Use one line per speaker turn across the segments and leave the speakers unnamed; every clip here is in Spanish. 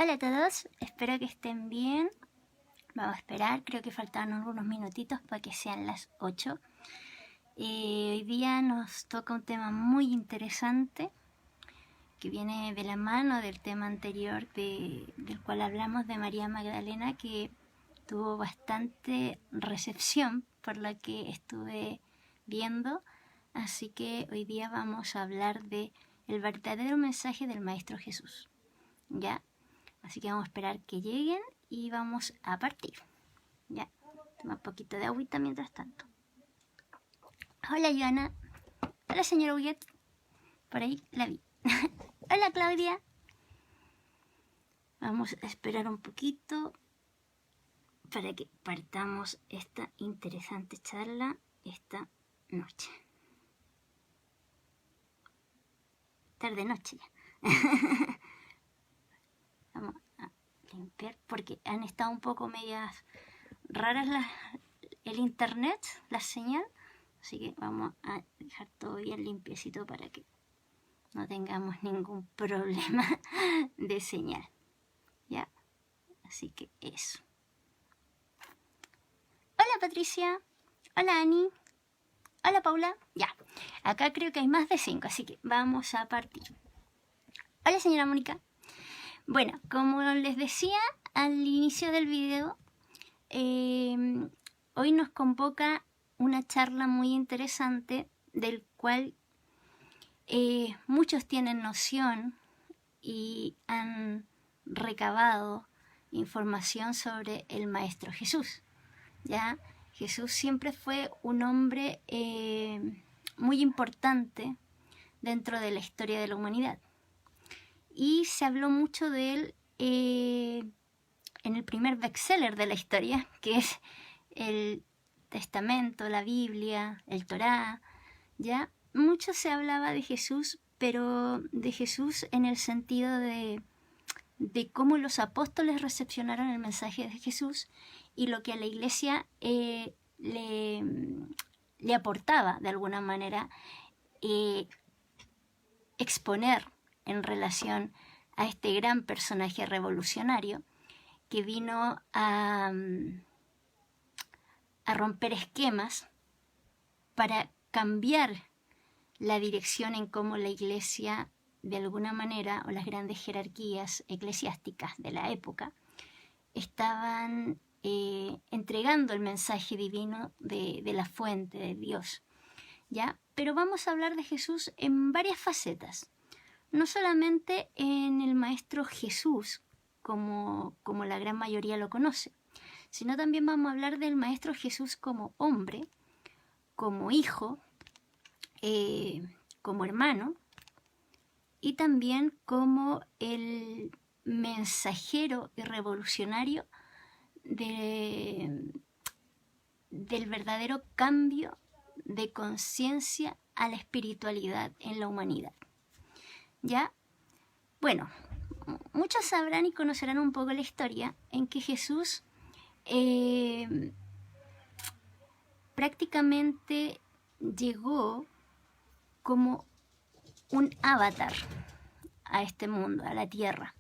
Hola a todos, espero que estén bien. Vamos a esperar, creo que faltan algunos minutitos para que sean las 8. Hoy día nos toca un tema muy interesante que viene de la mano del tema anterior del cual hablamos de María Magdalena, que tuvo bastante recepción por la que estuve viendo. Así que hoy día vamos a hablar de el verdadero mensaje del Maestro Jesús. ¿Ya? Así que vamos a esperar que lleguen y vamos a partir. Ya, toma un poquito de agüita mientras tanto. Hola Joana. Hola señora Huguet. Por ahí la vi. Hola Claudia. Vamos a esperar un poquito para que partamos esta interesante charla esta noche. Tarde noche ya. Vamos a limpiar porque han estado un poco medias raras el internet, la señal, así que vamos a dejar todo bien limpiecito para que no tengamos ningún problema de señal. Ya, así que eso. Hola Patricia, hola Ani, hola Paula. Ya, acá creo que hay más de 5, así que vamos a partir. Hola señora Mónica. Bueno, como les decía al inicio del video, hoy nos convoca una charla muy interesante del cual muchos tienen noción y han recabado información sobre el Maestro Jesús. ¿Ya? Jesús siempre fue un hombre muy importante dentro de la historia de la humanidad. Y se habló mucho de él en el primer bestseller de la historia, que es el Testamento, la Biblia, el Torá, ¿ya? Mucho se hablaba de Jesús, pero de Jesús en el sentido de cómo los apóstoles recepcionaron el mensaje de Jesús y lo que a la iglesia le aportaba de alguna manera exponer en relación a este gran personaje revolucionario que vino a romper esquemas para cambiar la dirección en cómo la iglesia, de alguna manera, o las grandes jerarquías eclesiásticas de la época, estaban entregando el mensaje divino de la fuente de Dios. ¿Ya? Pero vamos a hablar de Jesús en varias facetas. No solamente en el Maestro Jesús, como la gran mayoría lo conoce, sino también vamos a hablar del Maestro Jesús como hombre, como hijo, como hermano y también como el mensajero y revolucionario del verdadero cambio de conciencia a la espiritualidad en la humanidad. ¿Ya? Bueno, muchos sabrán y conocerán un poco la historia en que Jesús prácticamente llegó como un avatar a este mundo, a la tierra.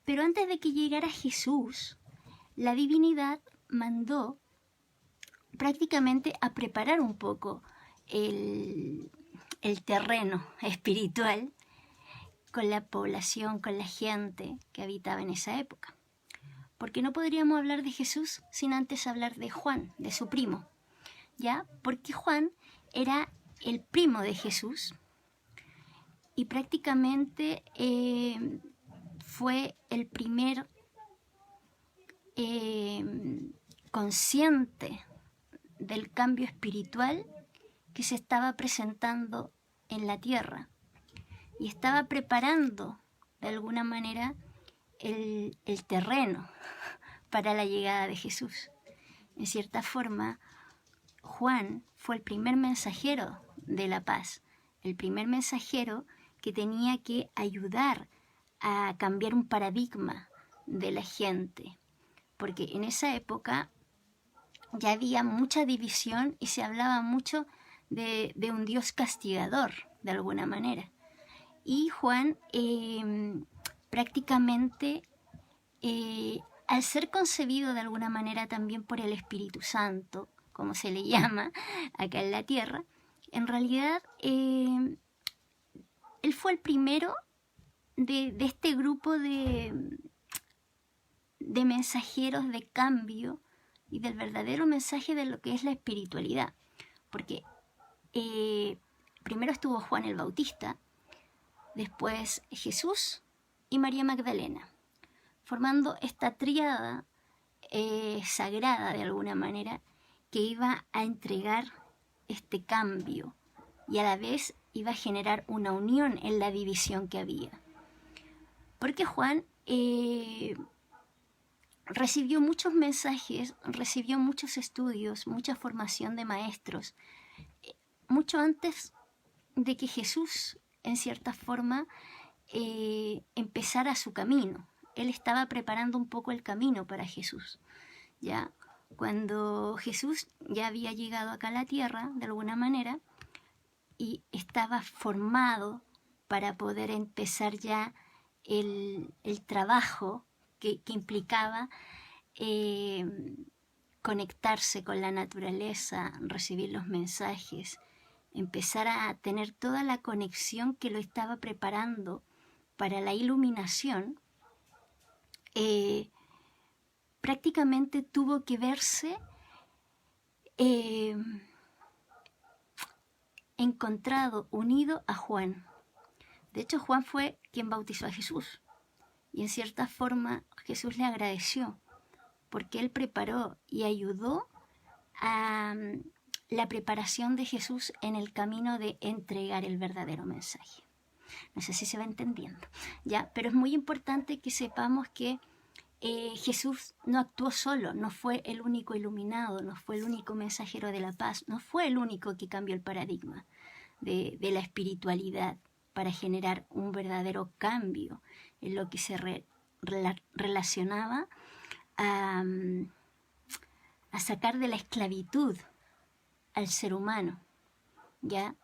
Pero antes de que llegara Jesús, la divinidad mandó prácticamente a preparar un poco el terreno espiritual con la población, con la gente que habitaba en esa época. Porque no podríamos hablar de Jesús sin antes hablar de Juan, de su primo, ¿ya? Porque Juan era el primo de Jesús y prácticamente fue el primer consciente del cambio espiritual que se estaba presentando en la tierra y estaba preparando de alguna manera el terreno para la llegada de Jesús. En cierta forma, Juan fue el primer mensajero de la paz, el primer mensajero que tenía que ayudar a cambiar un paradigma de la gente, porque en esa época ya había mucha división y se hablaba mucho de un Dios castigador, de alguna manera. Y Juan prácticamente al ser concebido de alguna manera también por el Espíritu Santo, como se le llama acá en la tierra, en realidad él fue el primero de este grupo de mensajeros de cambio y del verdadero mensaje de lo que es la espiritualidad. Porque primero estuvo Juan el Bautista, después Jesús y María Magdalena, formando esta tríada sagrada de alguna manera que iba a entregar este cambio y a la vez iba a generar una unión en la división que había. Porque Juan recibió muchos mensajes, recibió muchos estudios, mucha formación de maestros, mucho antes de que Jesús, en cierta forma, empezara su camino. Él estaba preparando un poco el camino para Jesús, ¿ya? Cuando Jesús ya había llegado acá a la tierra, de alguna manera, y estaba formado para poder empezar ya el trabajo que implicaba conectarse con la naturaleza, recibir los mensajes, empezar a tener toda la conexión que lo estaba preparando para la iluminación, prácticamente tuvo que verse encontrado, unido a Juan. De hecho, Juan fue quien bautizó a Jesús. Y en cierta forma Jesús le agradeció porque él preparó y ayudó a la preparación de Jesús en el camino de entregar el verdadero mensaje. No sé si se va entendiendo, ¿ya? Pero es muy importante que sepamos que Jesús no actuó solo, no fue el único iluminado, no fue el único mensajero de la paz, no fue el único que cambió el paradigma de la espiritualidad para generar un verdadero cambio en lo que se relacionaba a sacar de la esclavitud al ser humano, ¿ya?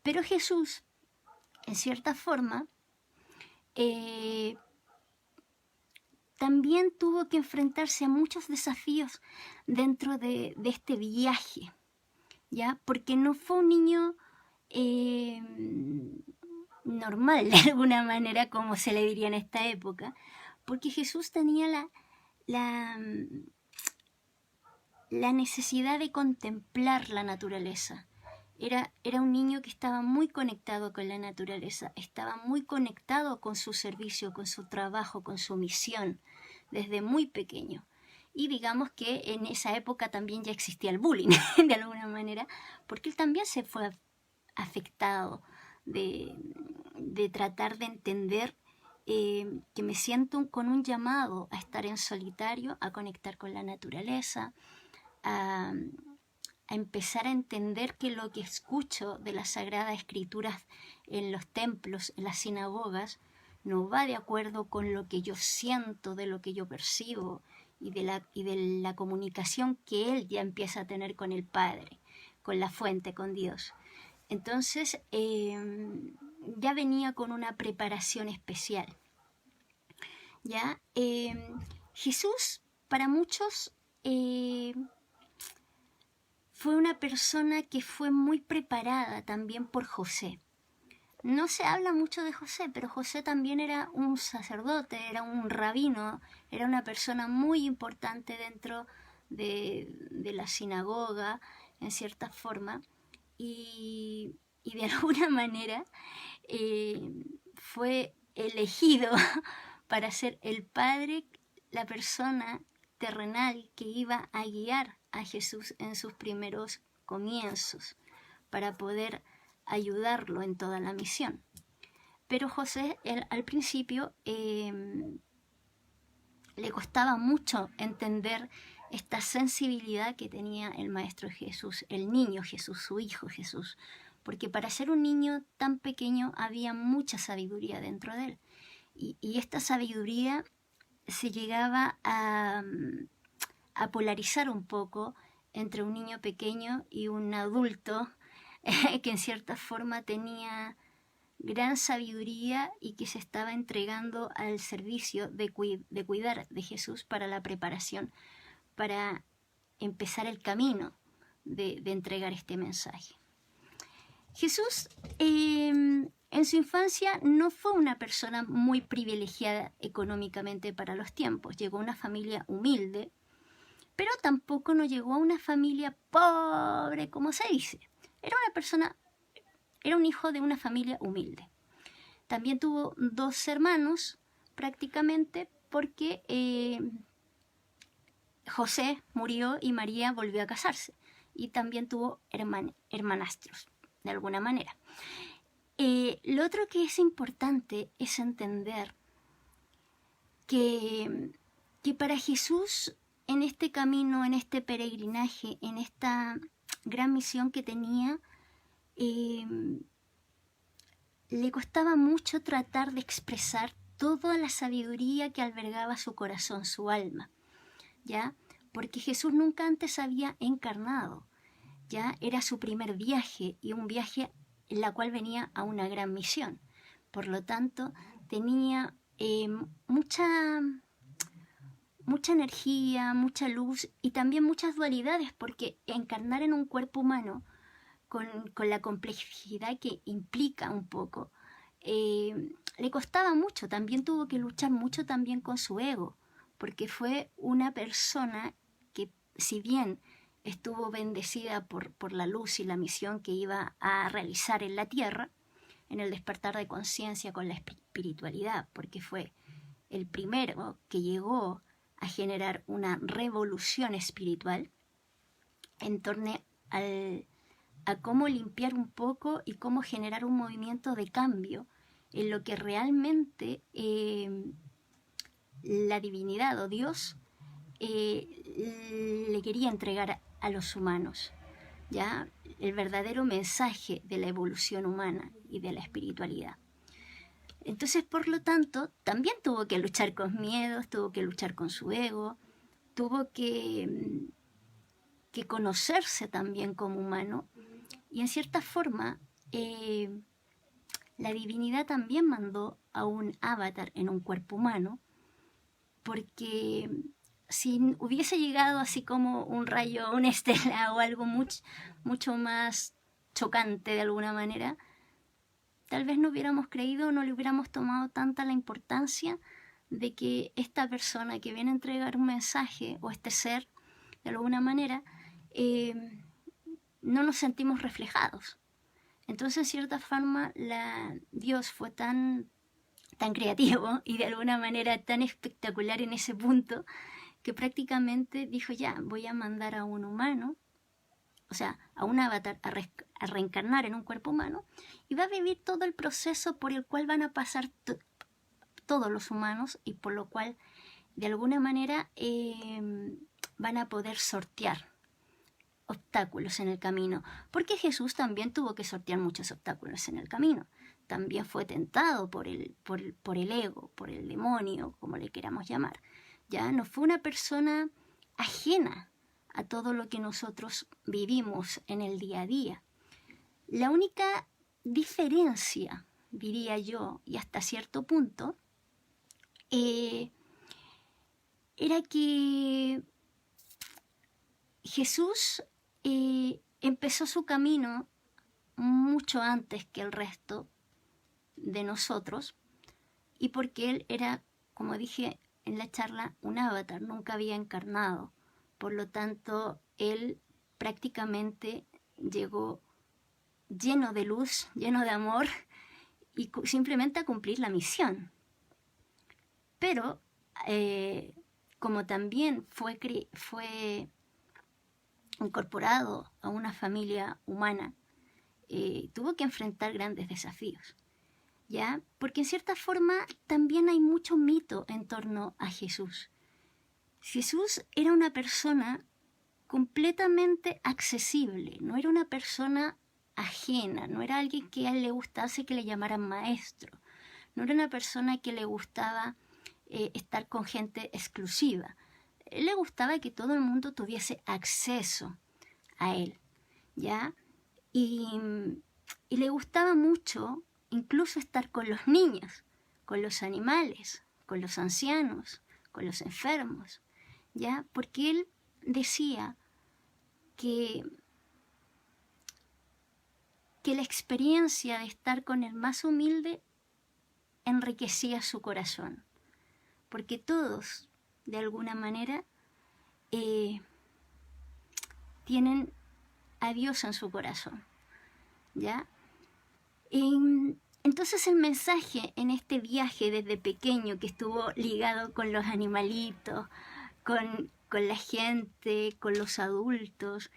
Pero Jesús, en cierta forma, también tuvo que enfrentarse a muchos desafíos dentro de este viaje, ¿ya? Porque no fue un niño normal, de alguna manera, como se le diría en esta época, porque Jesús tenía la necesidad de contemplar la naturaleza. Era un niño que estaba muy conectado con la naturaleza, estaba muy conectado con su servicio, con su trabajo, con su misión, desde muy pequeño. Y digamos que en esa época también ya existía el bullying, de alguna manera, porque él también se fue afectado de tratar de entender que me siento con un llamado a estar en solitario, a conectar con la naturaleza, a empezar a entender que lo que escucho de las Sagradas Escrituras en los templos, en las sinagogas, no va de acuerdo con lo que yo siento, de lo que yo percibo y de la comunicación que él ya empieza a tener con el Padre, con la fuente, con Dios. Entonces ya venía con una preparación especial. ¿Ya? Jesús, para muchos, fue una persona que fue muy preparada también por José. No se habla mucho de José, pero José también era un sacerdote, era un rabino, era una persona muy importante dentro de la sinagoga, en cierta forma, y de alguna manera fue elegido para ser el padre, la persona terrenal que iba a guiar a Jesús en sus primeros comienzos, para poder ayudarlo en toda la misión. Pero José, él, al principio, le costaba mucho entender esta sensibilidad que tenía el Maestro Jesús, el niño Jesús, su hijo Jesús, porque para ser un niño tan pequeño había mucha sabiduría dentro de él. Y esta sabiduría se llegaba a polarizar un poco entre un niño pequeño y un adulto que en cierta forma tenía gran sabiduría y que se estaba entregando al servicio de cuidar de Jesús para la preparación, para empezar el camino de entregar este mensaje. Jesús en su infancia no fue una persona muy privilegiada económicamente para los tiempos. Llegó a una familia humilde, pero tampoco no llegó a una familia pobre, como se dice. Era un hijo de una familia humilde. También tuvo 2 hermanos, prácticamente, porque José murió y María volvió a casarse. Y también tuvo hermanastros, de alguna manera. Lo otro que es importante es entender que para Jesús, en este camino, en este peregrinaje, en esta gran misión que tenía, le costaba mucho tratar de expresar toda la sabiduría que albergaba su corazón, su alma, ¿ya? Porque Jesús nunca antes había encarnado, ¿ya? Era su primer viaje, y un viaje en la cual venía a una gran misión. Por lo tanto, tenía mucha energía, mucha luz y también muchas dualidades, porque encarnar en un cuerpo humano con la complejidad que implica un poco, le costaba mucho. También tuvo que luchar mucho también con su ego, porque fue una persona que, si bien estuvo bendecida por la luz y la misión que iba a realizar en la tierra, en el despertar de conciencia con la espiritualidad, porque fue el primero que llegó a generar una revolución espiritual en torno a cómo limpiar un poco y cómo generar un movimiento de cambio en lo que realmente la divinidad o Dios le quería entregar a los humanos, ¿ya? El verdadero mensaje de la evolución humana y de la espiritualidad. Entonces, por lo tanto, también tuvo que luchar con miedos, tuvo que luchar con su ego, tuvo que conocerse también como humano, y en cierta forma la divinidad también mandó a un avatar en un cuerpo humano, porque si hubiese llegado así como un rayo, una estela o algo mucho más chocante de alguna manera, tal vez no hubiéramos creído, no le hubiéramos tomado tanta la importancia de que esta persona que viene a entregar un mensaje, o este ser, de alguna manera, no nos sentimos reflejados. Entonces, en cierta forma, Dios fue tan creativo y de alguna manera tan espectacular en ese punto, que prácticamente dijo: ya, voy a mandar a un humano, o sea, a un avatar, a reencarnar en un cuerpo humano, y va a vivir todo el proceso por el cual van a pasar todos los humanos, y por lo cual de alguna manera van a poder sortear obstáculos en el camino, porque Jesús también tuvo que sortear muchos obstáculos en el camino. También fue tentado por el ego, por el demonio, como le queramos llamar. Ya no fue una persona ajena a todo lo que nosotros vivimos en el día a día. La única diferencia, diría yo, y hasta cierto punto, era que Jesús empezó su camino mucho antes que el resto de nosotros, y porque él era, como dije en la charla, un avatar, nunca había encarnado. Por lo tanto, él prácticamente llegó lleno de luz, lleno de amor, y simplemente a cumplir la misión. Pero como también fue incorporado a una familia humana, tuvo que enfrentar grandes desafíos, ¿ya? Porque en cierta forma también hay mucho mito en torno a Jesús. Jesús era una persona completamente accesible, no era una persona ajena, no era alguien que a él le gustase que le llamaran maestro, no era una persona que le gustaba estar con gente exclusiva. Él le gustaba que todo el mundo tuviese acceso a él, ¿ya? Y le gustaba mucho incluso estar con los niños, con los animales, con los ancianos, con los enfermos, ¿ya? Porque él decía que la experiencia de estar con el más humilde enriquecía su corazón, porque todos, de alguna manera, tienen a Dios en su corazón, ¿ya? Entonces el mensaje en este viaje desde pequeño, que estuvo ligado con los animalitos, con la gente, con los adultos,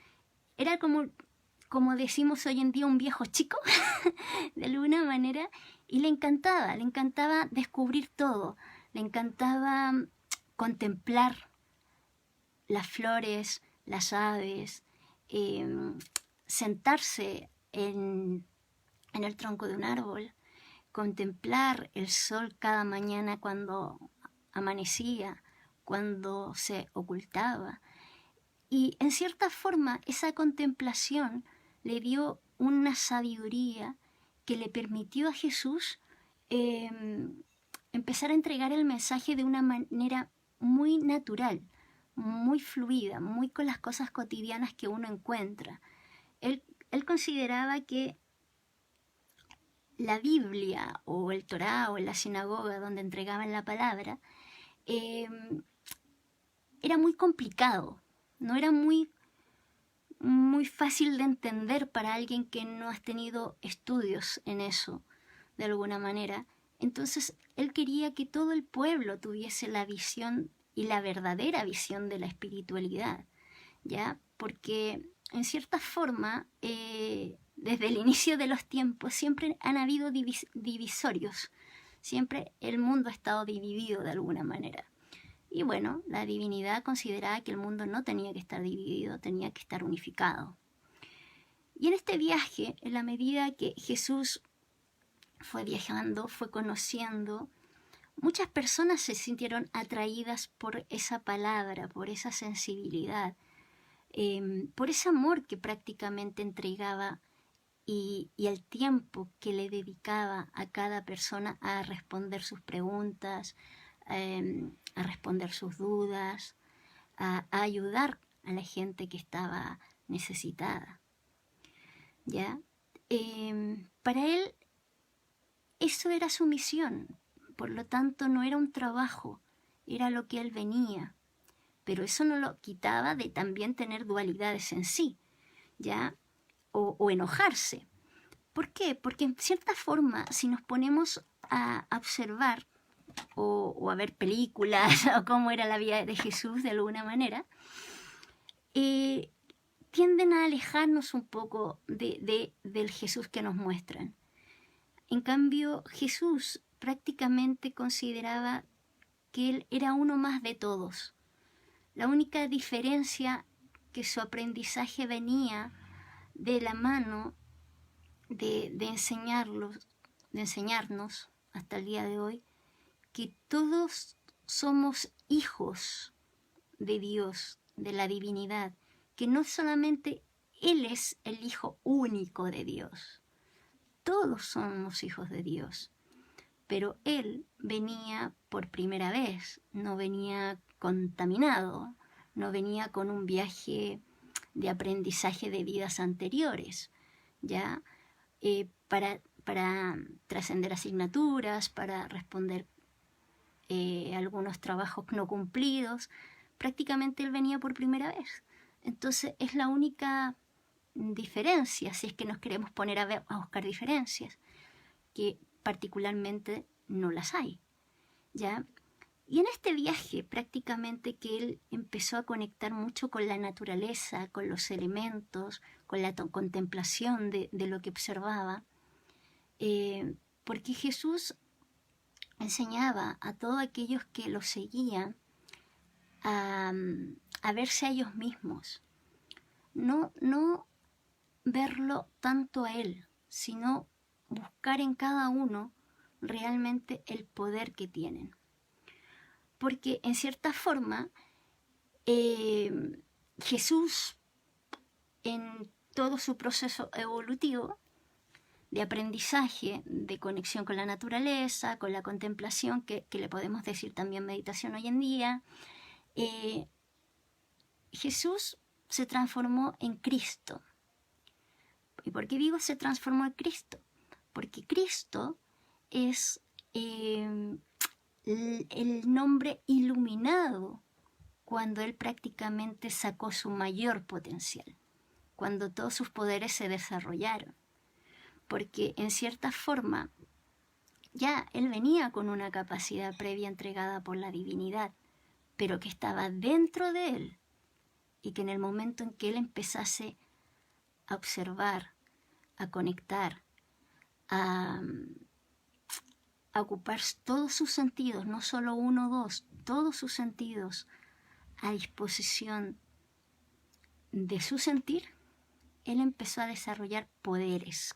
era como decimos hoy en día, un viejo chico, de alguna manera, y le encantaba descubrir todo, le encantaba contemplar las flores, las aves, sentarse en el tronco de un árbol, contemplar el sol cada mañana cuando amanecía, cuando se ocultaba. Y en cierta forma esa contemplación le dio una sabiduría que le permitió a Jesús empezar a entregar el mensaje de una manera muy natural, muy fluida, muy con las cosas cotidianas que uno encuentra. Él consideraba que la Biblia o el Torá o la sinagoga donde entregaban la palabra era muy complicado, no era muy fácil de entender para alguien que no ha tenido estudios en eso, de alguna manera. Entonces, él quería que todo el pueblo tuviese la visión y la verdadera visión de la espiritualidad, ¿ya? Porque, en cierta forma, desde el inicio de los tiempos, siempre han habido divisorios. Siempre el mundo ha estado dividido de alguna manera. Y bueno, la divinidad consideraba que el mundo no tenía que estar dividido, tenía que estar unificado. Y en este viaje, en la medida que Jesús fue viajando, fue conociendo, muchas personas se sintieron atraídas por esa palabra, por esa sensibilidad, por ese amor que prácticamente entregaba y el tiempo que le dedicaba a cada persona a responder sus preguntas, a responder sus dudas, a ayudar a la gente que estaba necesitada, ¿ya? Para él eso era su misión, por lo tanto no era un trabajo, era lo que él venía, pero eso no lo quitaba de también tener dualidades en sí, ¿ya? O enojarse. ¿Por qué? Porque en cierta forma, si nos ponemos a observar o a ver películas o cómo era la vida de Jesús de alguna manera, tienden a alejarnos un poco del Jesús que nos muestran. En cambio, Jesús prácticamente consideraba que Él era uno más de todos. La única diferencia que su aprendizaje venía de la mano de enseñarnos hasta el día de hoy, que todos somos hijos de Dios, de la divinidad, que no solamente Él es el Hijo único de Dios, todos somos hijos de Dios, pero Él venía por primera vez, no venía contaminado, no venía con un viaje de aprendizaje de vidas anteriores, ¿ya? Para trascender asignaturas, para responder algunos trabajos no cumplidos. Prácticamente él venía por primera vez. Entonces es la única diferencia, si es que nos queremos poner a buscar diferencias, que particularmente no las hay, ¿ya? Y en este viaje prácticamente que él empezó a conectar mucho con la naturaleza, con los elementos, con la contemplación de lo que observaba, porque Jesús enseñaba a todos aquellos que lo seguían a verse a ellos mismos, no verlo tanto a él, sino buscar en cada uno realmente el poder que tienen. Porque en cierta forma Jesús en todo su proceso evolutivo de aprendizaje, de conexión con la naturaleza, con la contemplación, que le podemos decir también meditación hoy en día. Jesús se transformó en Cristo. ¿Y por qué digo se transformó en Cristo? Porque Cristo es el nombre iluminado cuando Él prácticamente sacó su mayor potencial, cuando todos sus poderes se desarrollaron. Porque en cierta forma ya Él venía con una capacidad previa entregada por la divinidad, pero que estaba dentro de Él, y que en el momento en que Él empezase a observar, a conectar, a ocupar todos sus sentidos, no solo uno o dos, todos sus sentidos a disposición de su sentir, Él empezó a desarrollar poderes,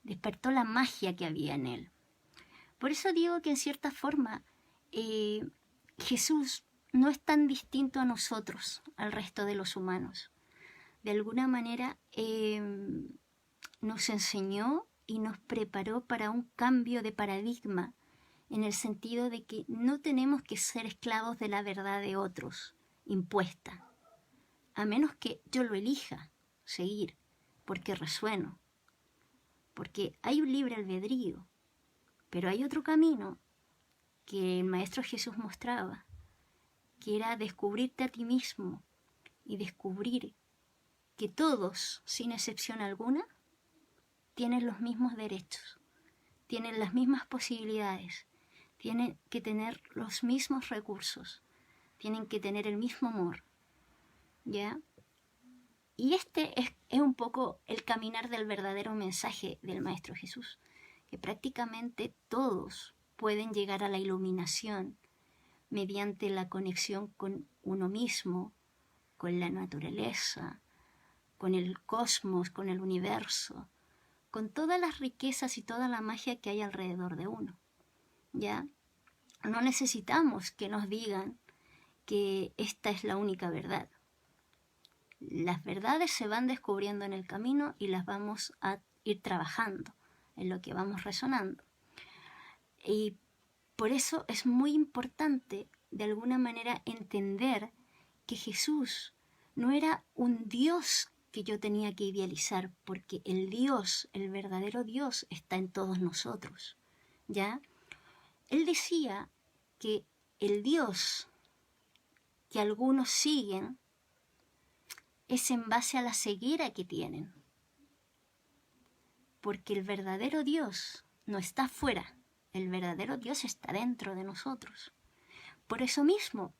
despertó la magia que había en Él. Por eso digo que en cierta forma Jesús no es tan distinto a nosotros, al resto de los humanos. De alguna manera nos enseñó y nos preparó para un cambio de paradigma, en el sentido de que no tenemos que ser esclavos de la verdad de otros, impuesta, a menos que yo lo elija seguir, porque resueno, porque hay un libre albedrío, pero hay otro camino que el Maestro Jesús mostraba, que era descubrirte a ti mismo y descubrir que todos, sin excepción alguna, tienen los mismos derechos, tienen las mismas posibilidades, tienen que tener los mismos recursos, tienen que tener el mismo amor, ¿ya? Y este es un poco el caminar del verdadero mensaje del Maestro Jesús, que prácticamente todos pueden llegar a la iluminación mediante la conexión con uno mismo, con la naturaleza, con el cosmos, con el universo, con todas las riquezas y toda la magia que hay alrededor de uno, ¿ya? No necesitamos que nos digan que esta es la única verdad. Las verdades se van descubriendo en el camino y las vamos a ir trabajando, en lo que vamos resonando. Y por eso es muy importante, de alguna manera, entender que Jesús no era un Dios que yo tenía que idealizar, porque el Dios, el verdadero Dios, está en todos nosotros, ¿ya? Él decía que el Dios que algunos siguen es en base a la ceguera que tienen, porque el verdadero Dios no está afuera, el verdadero Dios está dentro de nosotros. Por eso mismo,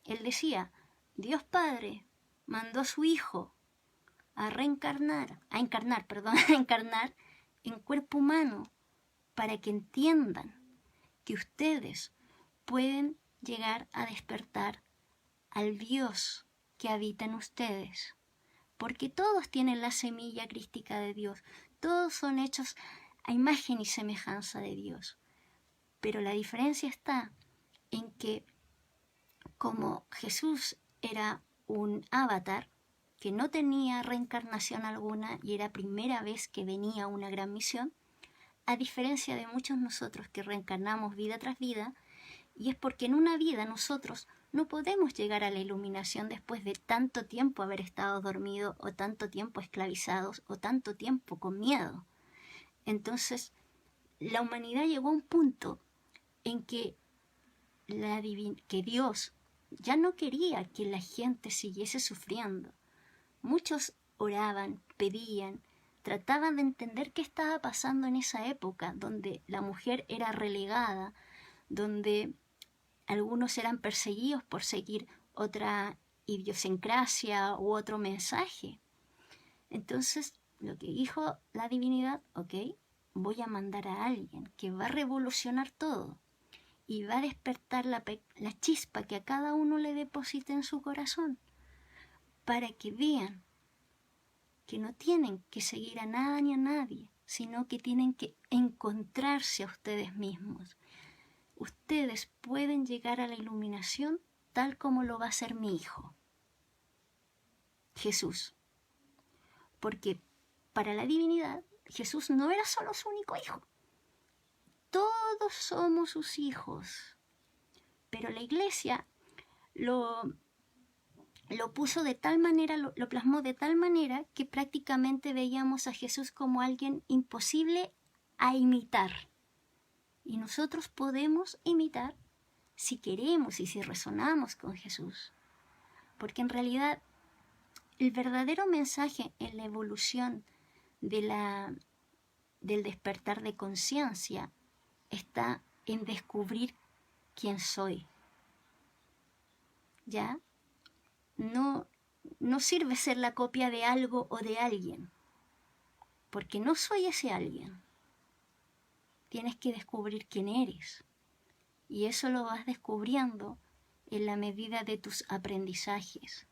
Él decía, Dios Padre mandó a su Hijo a encarnar en cuerpo humano, para que entiendan que ustedes pueden llegar a despertar al Dios que habita en ustedes, porque todos tienen la semilla crística de Dios, todos son hechos a imagen y semejanza de Dios, pero la diferencia está en que como Jesús era un avatar que no tenía reencarnación alguna y era primera vez que venía a una gran misión, a diferencia de muchos nosotros que reencarnamos vida tras vida, y es porque en una vida nosotros no podemos llegar a la iluminación después de tanto tiempo haber estado dormido, o tanto tiempo esclavizados, o tanto tiempo con miedo. Entonces, la humanidad llegó a un punto en que Dios ya no quería que la gente siguiese sufriendo. Muchos oraban, pedían, trataban de entender qué estaba pasando en esa época, donde la mujer era relegada, donde algunos eran perseguidos por seguir otra idiosincrasia u otro mensaje. Entonces, lo que dijo la divinidad, ok, voy a mandar a alguien que va a revolucionar todo y va a despertar la chispa que a cada uno le deposite en su corazón, para que vean que no tienen que seguir a nada ni a nadie, sino que tienen que encontrarse a ustedes mismos. Ustedes pueden llegar a la iluminación tal como lo va a hacer mi Hijo, Jesús. Porque para la divinidad, Jesús no era solo su único hijo. Todos somos sus hijos. Pero la iglesia lo puso de tal manera, lo plasmó de tal manera que prácticamente veíamos a Jesús como alguien imposible a imitar. Y nosotros podemos imitar si queremos y si resonamos con Jesús. Porque en realidad el verdadero mensaje en la evolución del despertar de conciencia está en descubrir quién soy. ¿Ya? No sirve ser la copia de algo o de alguien, porque no soy ese alguien. Tienes que descubrir quién eres, y eso lo vas descubriendo en la medida de tus aprendizajes,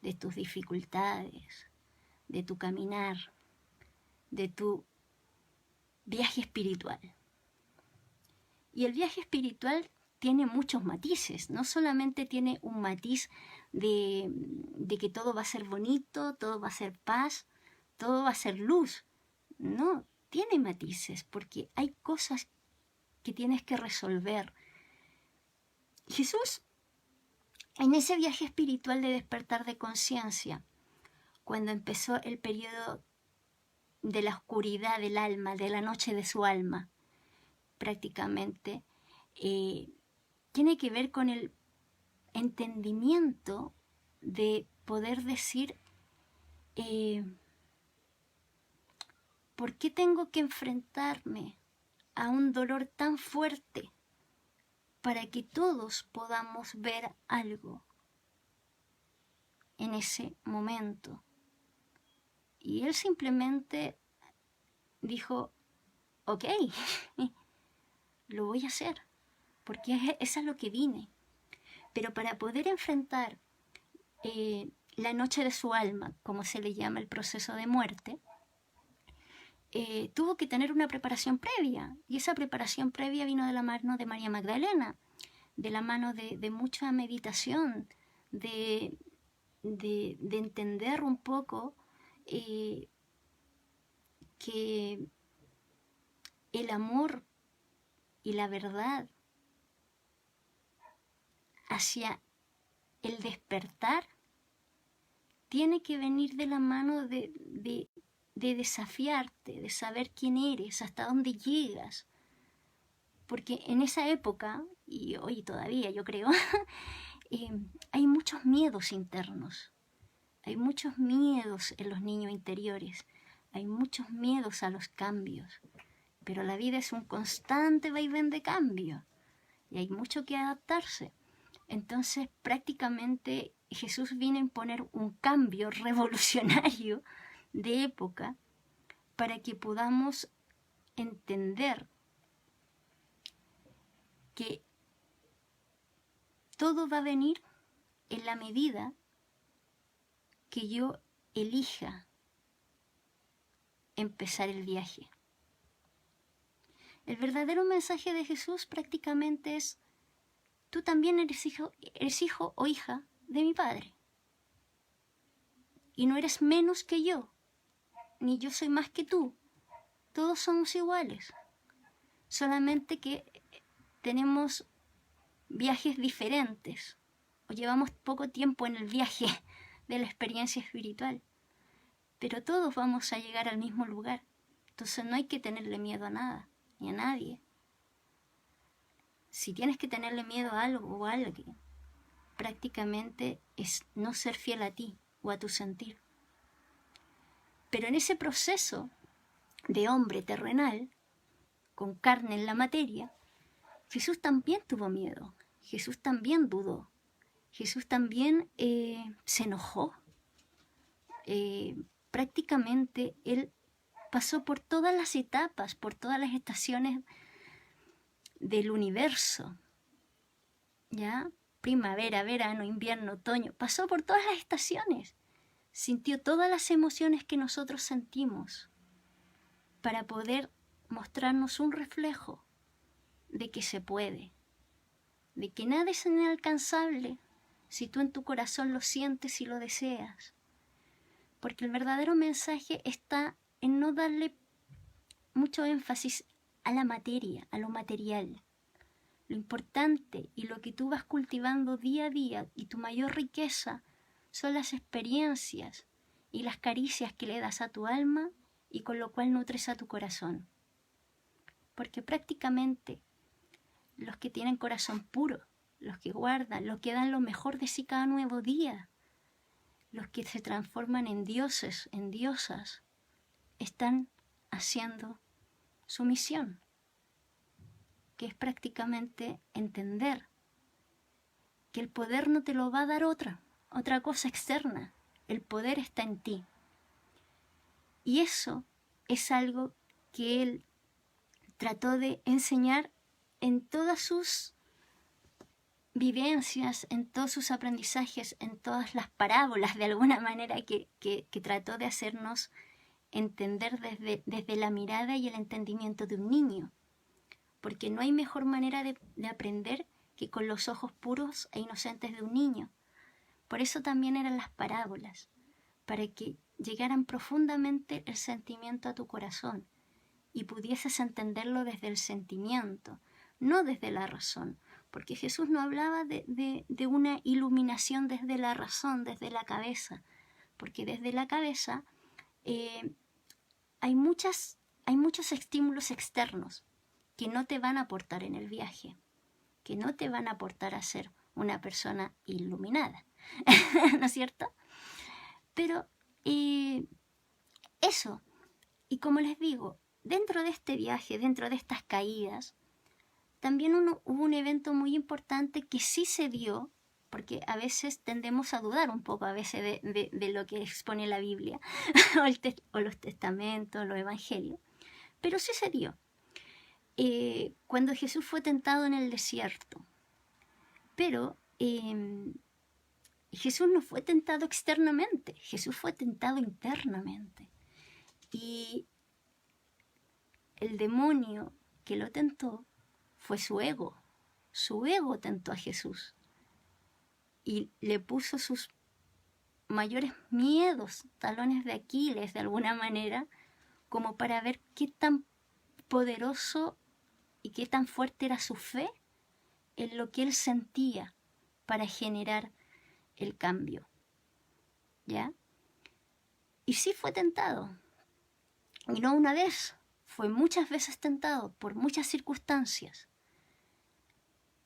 de tus dificultades, de tu caminar, de tu viaje espiritual. Y el viaje espiritual tiene muchos matices, no solamente tiene un matiz de que todo va a ser bonito, todo va a ser paz, todo va a ser luz. No, tiene matices porque hay cosas que tienes que resolver. Jesús, en ese viaje espiritual de despertar de conciencia, cuando empezó el periodo de la oscuridad del alma, de la noche de su alma, prácticamente, tiene que ver con el entendimiento de poder decir ¿por qué tengo que enfrentarme a un dolor tan fuerte para que todos podamos ver algo en ese momento? Y él simplemente dijo, ok, lo voy a hacer, porque es a lo que vine. Pero para poder enfrentar la noche de su alma, como se le llama el proceso de muerte, tuvo que tener una preparación previa. Y esa preparación previa vino de la mano de María Magdalena, de la mano de mucha meditación, de entender un poco que el amor y la verdad hacia el despertar tiene que venir de la mano de desafiarte, de saber quién eres, hasta dónde llegas. Porque en esa época, y hoy todavía yo creo, hay muchos miedos internos, hay muchos miedos en los niños interiores, hay muchos miedos a los cambios, pero la vida es un constante vaivén de cambio y hay mucho que adaptarse. Entonces prácticamente Jesús vino a imponer un cambio revolucionario de época para que podamos entender que todo va a venir en la medida que yo elija empezar el viaje. El verdadero mensaje de Jesús prácticamente es: tú también eres hijo o hija de mi Padre. Y no eres menos que yo, ni yo soy más que tú. Todos somos iguales. Solamente que tenemos viajes diferentes, o llevamos poco tiempo en el viaje de la experiencia espiritual. Pero todos vamos a llegar al mismo lugar. Entonces no hay que tenerle miedo a nada, ni a nadie. Si tienes que tenerle miedo a algo o a alguien, prácticamente es no ser fiel a ti o a tu sentir. Pero en ese proceso de hombre terrenal, con carne en la materia, Jesús también tuvo miedo, Jesús también dudó, Jesús también se enojó. Prácticamente Él pasó por todas las etapas, por todas las estaciones del universo, ¿ya? Primavera, verano, invierno, otoño, pasó por todas las estaciones, sintió todas las emociones que nosotros sentimos para poder mostrarnos un reflejo de que se puede, de que nada es inalcanzable si tú en tu corazón lo sientes y lo deseas. Porque el verdadero mensaje está en no darle mucho énfasis a la materia, a lo material. Lo importante y lo que tú vas cultivando día a día y tu mayor riqueza son las experiencias y las caricias que le das a tu alma y con lo cual nutres a tu corazón. Porque prácticamente los que tienen corazón puro, los que guardan, los que dan lo mejor de sí cada nuevo día, los que se transforman en dioses, en diosas, están haciendo su misión, que es prácticamente entender que el poder no te lo va a dar otra cosa externa. El poder está en ti. Y eso es algo que él trató de enseñar en todas sus vivencias, en todos sus aprendizajes, en todas las parábolas de alguna manera que trató de hacernos entender desde la mirada y el entendimiento de un niño. Porque no hay mejor manera de aprender que con los ojos puros e inocentes de un niño. Por eso también eran las parábolas, para que llegaran profundamente el sentimiento a tu corazón y pudieses entenderlo desde el sentimiento, no desde la razón. Porque Jesús no hablaba de una iluminación desde la razón, desde la cabeza, porque desde la cabeza hay muchos estímulos externos que no te van a aportar en el viaje, que no te van a aportar a ser una persona iluminada, ¿no es cierto? Pero eso, y como les digo, dentro de este viaje, dentro de estas caídas, también hubo un evento muy importante que sí se dio, porque a veces tendemos a dudar un poco a veces de lo que expone la Biblia, o los testamentos, los evangelios, pero sí se dio. Cuando Jesús fue tentado en el desierto, pero Jesús no fue tentado externamente, Jesús fue tentado internamente. Y el demonio que lo tentó fue su ego. Su ego tentó a Jesús y le puso sus mayores miedos, talones de Aquiles de alguna manera, como para ver qué tan poderoso y qué tan fuerte era su fe en lo que él sentía para generar el cambio. ¿Ya? Y sí fue tentado. Y no una vez, fue muchas veces tentado por muchas circunstancias.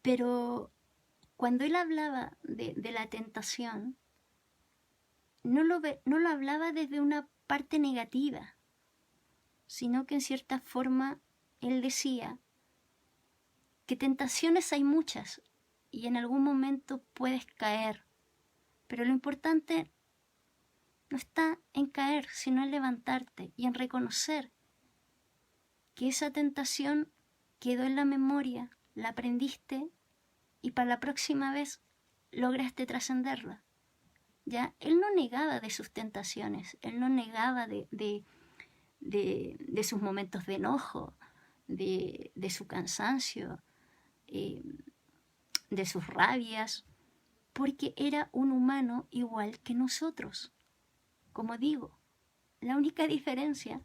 Pero cuando él hablaba de la tentación, no lo hablaba desde una parte negativa, sino que en cierta forma él decía que tentaciones hay muchas y en algún momento puedes caer, pero lo importante no está en caer, sino en levantarte y en reconocer que esa tentación quedó en la memoria, la aprendiste y para la próxima vez lograste trascenderla. ¿Ya? Él no negaba de sus tentaciones, él no negaba de sus momentos de enojo, de su cansancio, de sus rabias, porque era un humano igual que nosotros. Como digo, la única diferencia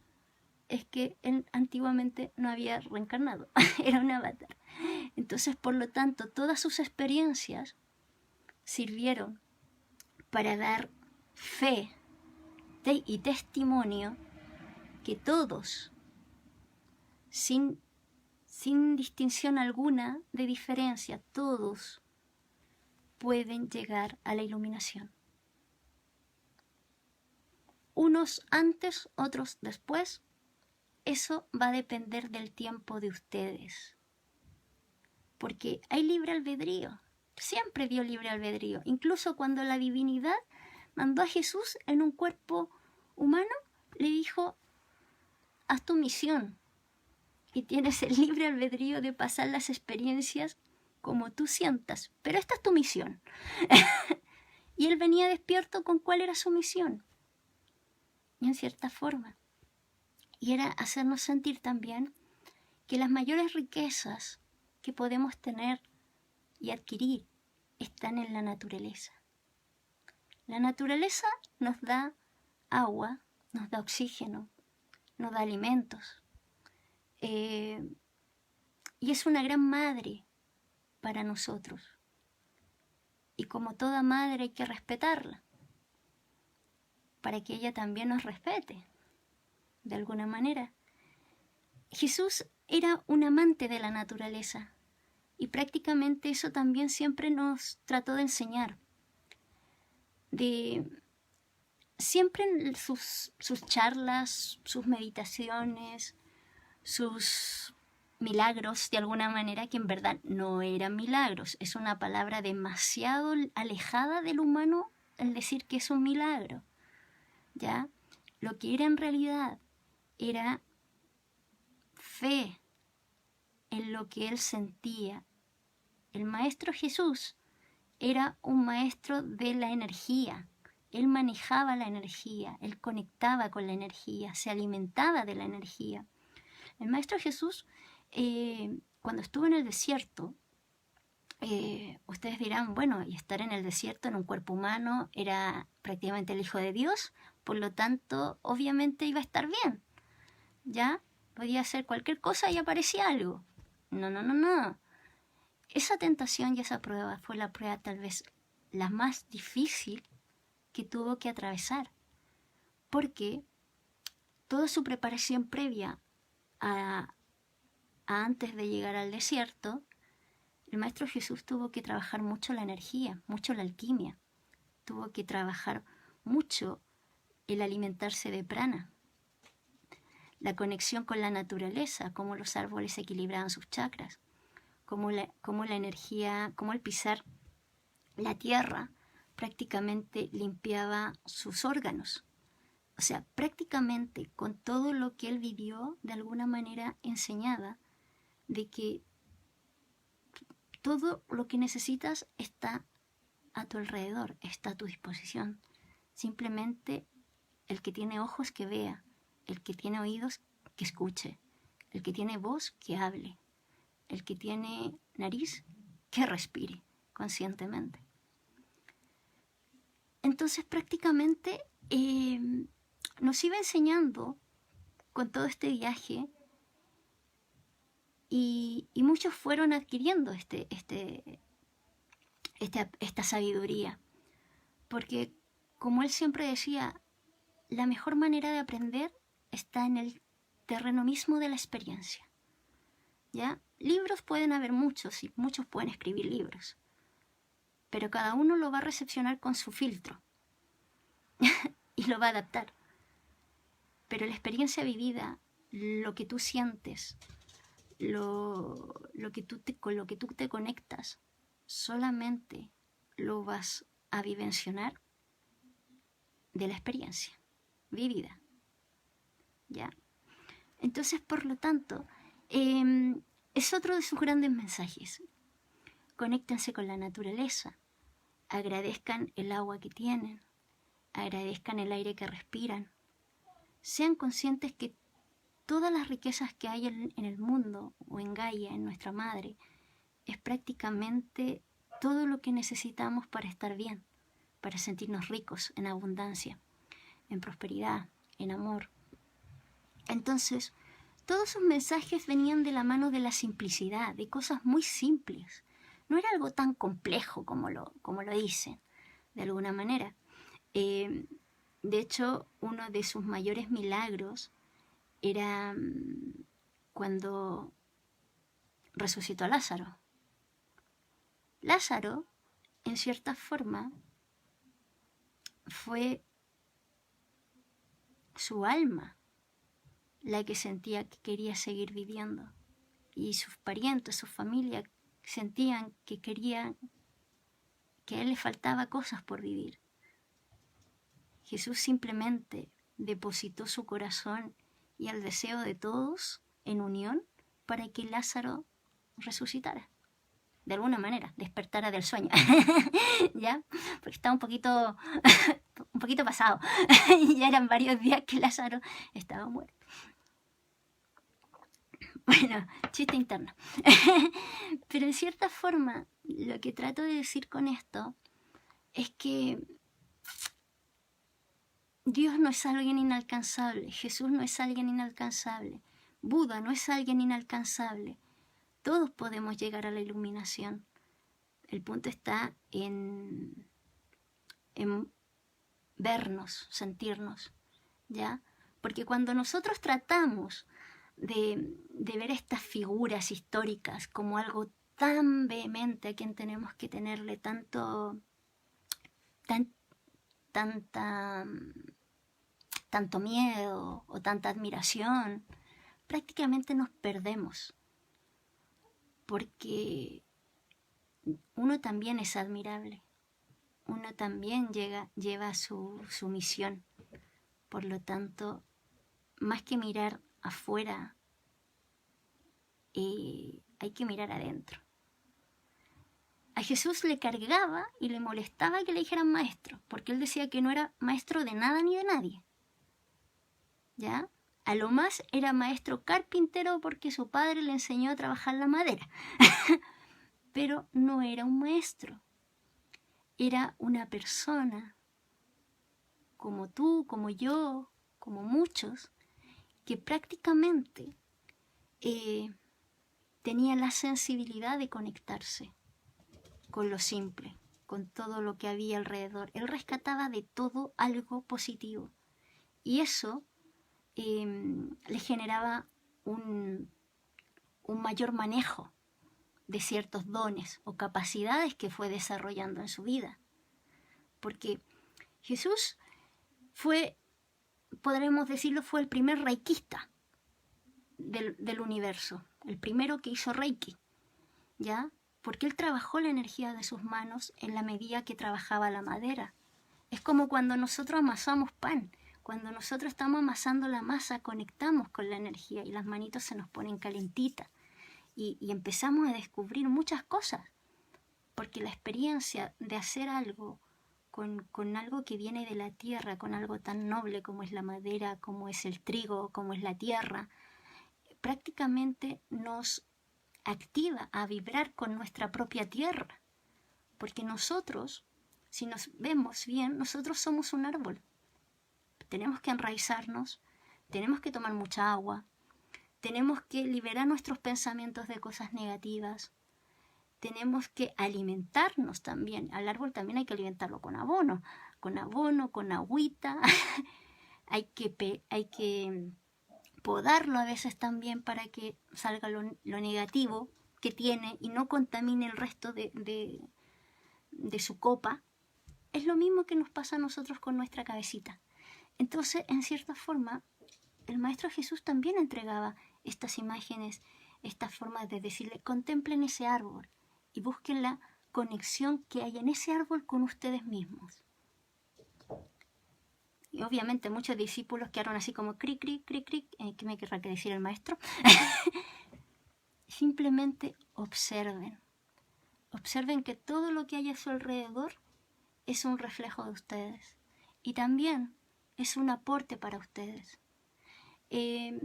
es que él antiguamente no había reencarnado, era un avatar. Entonces, por lo tanto, todas sus experiencias sirvieron para dar fe y testimonio que todos, sin distinción alguna de diferencia, todos pueden llegar a la iluminación. Unos antes, otros después. Eso va a depender del tiempo de ustedes. Porque hay libre albedrío. Siempre dio libre albedrío. Incluso cuando la divinidad mandó a Jesús en un cuerpo humano, le dijo, haz tu misión. Y tienes el libre albedrío de pasar las experiencias como tú sientas. Pero esta es tu misión. Y él venía despierto con cuál era su misión. Y en cierta forma. Y era hacernos sentir también que las mayores riquezas que podemos tener y adquirir están en la naturaleza. La naturaleza nos da agua, nos da oxígeno, nos da alimentos, y es una gran madre para nosotros. Y como toda madre hay que respetarla, para que ella también nos respete, de alguna manera. Jesús era un amante de la naturaleza, y prácticamente eso también siempre nos trató de enseñar. Siempre en sus charlas, sus meditaciones, sus milagros, de alguna manera, que en verdad no eran milagros. Es una palabra demasiado alejada del humano el decir que es un milagro, ¿ya? Lo que era en realidad era fe en lo que él sentía. El Maestro Jesús era un maestro de la energía. Él manejaba la energía, él conectaba con la energía, se alimentaba de la energía. El Maestro Jesús, cuando estuvo en el desierto, ustedes dirán, bueno, y estar en el desierto en un cuerpo humano era prácticamente el Hijo de Dios, por lo tanto, obviamente iba a estar bien, ¿ya? Podía hacer cualquier cosa y aparecía algo. No, no, no, no. Esa tentación y esa prueba fue la prueba tal vez la más difícil que tuvo que atravesar, porque toda su preparación previa a antes de llegar al desierto, el Maestro Jesús tuvo que trabajar mucho la energía, mucho la alquimia, tuvo que trabajar mucho el alimentarse de prana, la conexión con la naturaleza, cómo los árboles equilibraban sus chakras, cómo la energía, cómo el pisar la tierra prácticamente limpiaba sus órganos. O sea, prácticamente con todo lo que él vivió, de alguna manera enseñaba de que todo lo que necesitas está a tu alrededor, está a tu disposición. Simplemente el que tiene ojos que vea, el que tiene oídos que escuche, el que tiene voz que hable, el que tiene nariz que respire conscientemente. Entonces prácticamente nos iba enseñando con todo este viaje y muchos fueron adquiriendo esta sabiduría. Porque, como él siempre decía, la mejor manera de aprender está en el terreno mismo de la experiencia, ¿ya? Libros pueden haber muchos y muchos pueden escribir libros, pero cada uno lo va a recepcionar con su filtro y lo va a adaptar. Pero la experiencia vivida, lo que tú sientes, con lo que tú te conectas, solamente lo vas a vivencionar de la experiencia vivida, ¿ya? Entonces, por lo tanto, es otro de sus grandes mensajes. Conéctense con la naturaleza, agradezcan el agua que tienen, agradezcan el aire que respiran, sean conscientes que todas las riquezas que hay en el mundo o en Gaia, en nuestra madre, es prácticamente todo lo que necesitamos para estar bien, para sentirnos ricos en abundancia, en prosperidad, en amor. Entonces, todos sus mensajes venían de la mano de la simplicidad, de cosas muy simples. No era algo tan complejo como lo dicen, de alguna manera. De hecho, uno de sus mayores milagros era cuando resucitó a Lázaro. Lázaro, en cierta forma, fue su alma la que sentía que quería seguir viviendo. Y sus parientes, su familia, sentían que querían, que a él le faltaba cosas por vivir. Jesús simplemente depositó su corazón y el deseo de todos en unión para que Lázaro resucitara. De alguna manera, despertara del sueño. ¿Ya? Porque estaba un poquito pasado. Ya eran varios días que Lázaro estaba muerto. Bueno, chiste interno. Pero en cierta forma, lo que trato de decir con esto es que Dios no es alguien inalcanzable, Jesús no es alguien inalcanzable. Buda no es alguien inalcanzable. Todos podemos llegar a la iluminación. El punto está en vernos, sentirnos, ¿ya? Porque cuando nosotros tratamos de ver estas figuras históricas como algo tan vehemente a quien tenemos que tenerle tanto miedo o tanta admiración, prácticamente nos perdemos, porque uno también es admirable, uno también lleva su misión. Por lo tanto, más que mirar afuera, hay que mirar adentro. A Jesús le cargaba y le molestaba que le dijeran maestro, porque él decía que no era maestro de nada ni de nadie. ¿Ya? A lo más era maestro carpintero porque su padre le enseñó a trabajar la madera. Pero no era un maestro. Era una persona, como tú, como yo, como muchos, que prácticamente tenía la sensibilidad de conectarse con lo simple, con todo lo que había alrededor. Él rescataba de todo algo positivo. Y eso le generaba un mayor manejo de ciertos dones o capacidades que fue desarrollando en su vida. Porque Jesús fue, podremos decirlo, fue el primer reikista del universo, el primero que hizo reiki, ¿ya? Porque él trabajó la energía de sus manos en la medida que trabajaba la madera. Es como cuando nosotros amasamos pan. Cuando nosotros estamos amasando la masa, conectamos con la energía y las manitos se nos ponen calentitas. Y empezamos a descubrir muchas cosas. Porque la experiencia de hacer algo con algo que viene de la tierra, con algo tan noble como es la madera, como es el trigo, como es la tierra, prácticamente nos activa a vibrar con nuestra propia tierra. Porque nosotros, si nos vemos bien, nosotros somos un árbol. Tenemos que enraizarnos, tenemos que tomar mucha agua, tenemos que liberar nuestros pensamientos de cosas negativas, tenemos que alimentarnos también. Al árbol también hay que alimentarlo con abono, con agüita, hay que podarlo a veces también para que salga lo negativo que tiene y no contamine el resto de su copa. Es lo mismo que nos pasa a nosotros con nuestra cabecita. Entonces, en cierta forma, el Maestro Jesús también entregaba estas imágenes, estas formas de decirle, contemplen ese árbol y busquen la conexión que hay en ese árbol con ustedes mismos. Y obviamente muchos discípulos quedaron así como cric, cric, cric, cric, ¿qué me querrá que decir el Maestro? Simplemente observen. Observen que todo lo que hay a su alrededor es un reflejo de ustedes. Y también es un aporte para ustedes. Esa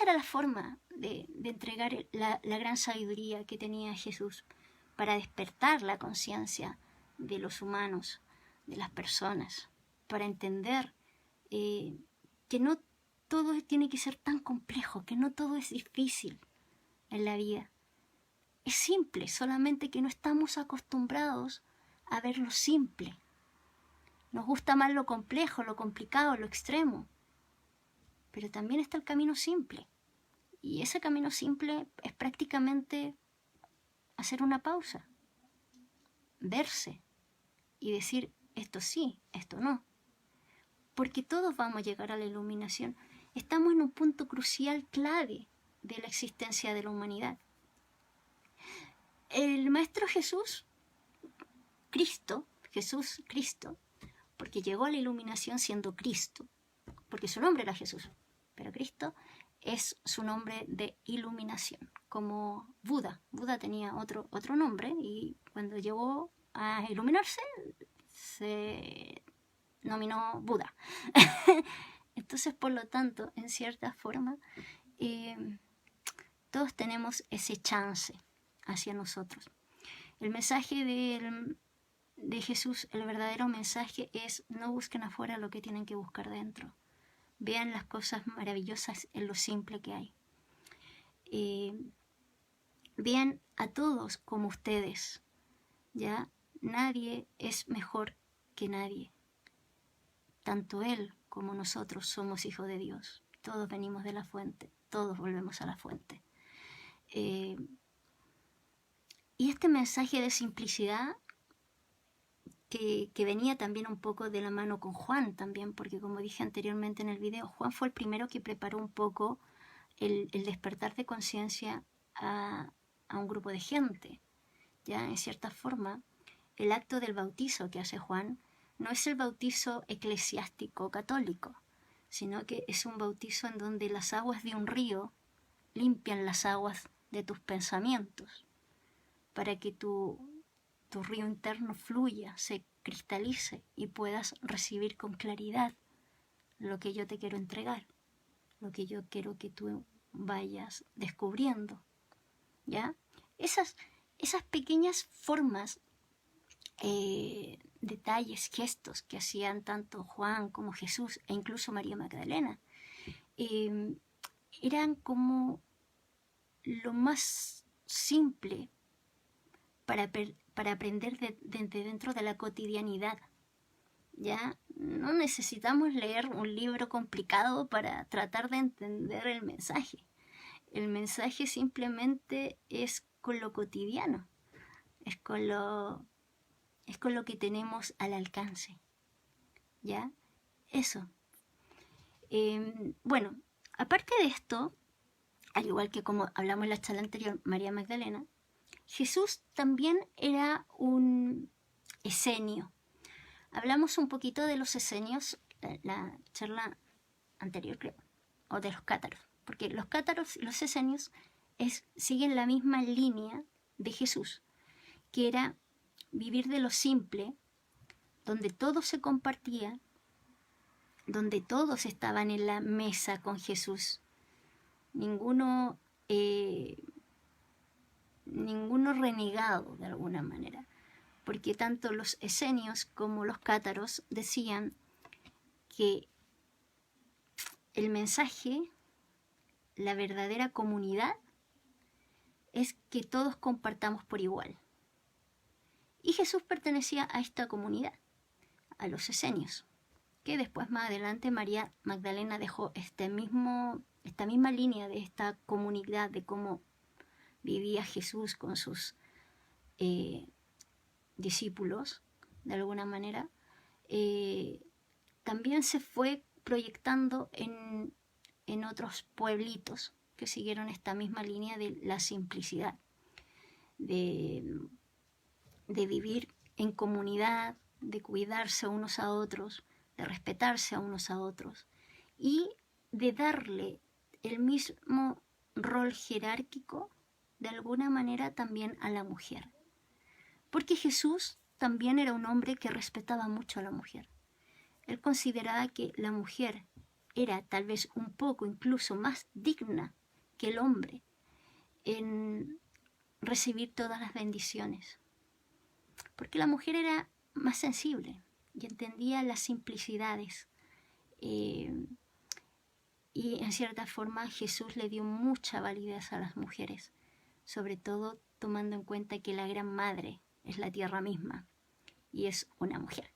era la forma de entregar la gran sabiduría que tenía Jesús para despertar la conciencia de los humanos, de las personas, para entender que no todo tiene que ser tan complejo, que no todo es difícil en la vida. Es simple, solamente que no estamos acostumbrados a ver lo simple. Nos gusta más lo complejo, lo complicado, lo extremo. Pero también está el camino simple. Y ese camino simple es prácticamente hacer una pausa, verse y decir esto sí, esto no. Porque todos vamos a llegar a la iluminación. Estamos en un punto crucial, clave de la existencia de la humanidad. El Maestro Jesús, Cristo, porque llegó a la iluminación siendo Cristo, porque su nombre era Jesús, pero Cristo es su nombre de iluminación, como Buda. Buda tenía otro nombre y cuando llegó a iluminarse se nominó Buda. Entonces, por lo tanto, en cierta forma, todos tenemos ese chance hacia nosotros. El mensaje de Jesús, el verdadero mensaje es: no busquen afuera lo que tienen que buscar dentro. Vean las cosas maravillosas en lo simple que hay. Vean a todos como ustedes, ¿ya? Nadie es mejor que nadie. Tanto Él como nosotros somos hijos de Dios. Todos venimos de la fuente, todos volvemos a la fuente. Y este mensaje de simplicidad que venía también un poco de la mano con Juan también, porque como dije anteriormente en el video, Juan fue el primero que preparó un poco el despertar de conciencia a un grupo de gente. Ya, en cierta forma, el acto del bautizo que hace Juan no es el bautizo eclesiástico católico, sino que es un bautizo en donde las aguas de un río limpian las aguas de tus pensamientos, para que tu río interno fluya, se cristalice y puedas recibir con claridad lo que yo te quiero entregar, lo que yo quiero que tú vayas descubriendo, ¿ya? Esas pequeñas formas, detalles, gestos que hacían tanto Juan como Jesús e incluso María Magdalena, eran como lo más simple para aprender dentro de la cotidianidad. Ya no necesitamos leer un libro complicado para tratar de entender el mensaje. El mensaje simplemente es con lo cotidiano, es con lo que tenemos al alcance. ¿Ya? Eso. Bueno, aparte de esto, al igual que como hablamos en la charla anterior, María Magdalena, Jesús también era un esenio. Hablamos un poquito de los esenios, la charla anterior creo, o de los cátaros, porque los cátaros y los esenios siguen la misma línea de Jesús, que era vivir de lo simple, donde todo se compartía, donde todos estaban en la mesa con Jesús. Ninguno renegado de alguna manera, porque tanto los esenios como los cátaros decían que el mensaje, la verdadera comunidad, es que todos compartamos por igual. Y Jesús pertenecía a esta comunidad, a los esenios, que después más adelante María Magdalena dejó esta misma línea de esta comunidad, de cómo vivía Jesús con sus discípulos, de alguna manera, también se fue proyectando en otros pueblitos que siguieron esta misma línea de la simplicidad, de vivir en comunidad, de cuidarse unos a otros, de respetarse a unos a otros y de darle el mismo rol jerárquico de alguna manera también a la mujer. Porque Jesús también era un hombre que respetaba mucho a la mujer. Él consideraba que la mujer era tal vez un poco incluso más digna que el hombre en recibir todas las bendiciones. Porque la mujer era más sensible y entendía las simplicidades. Y en cierta forma Jesús le dio mucha validez a las mujeres, sobre todo tomando en cuenta que la gran madre es la tierra misma y es una mujer.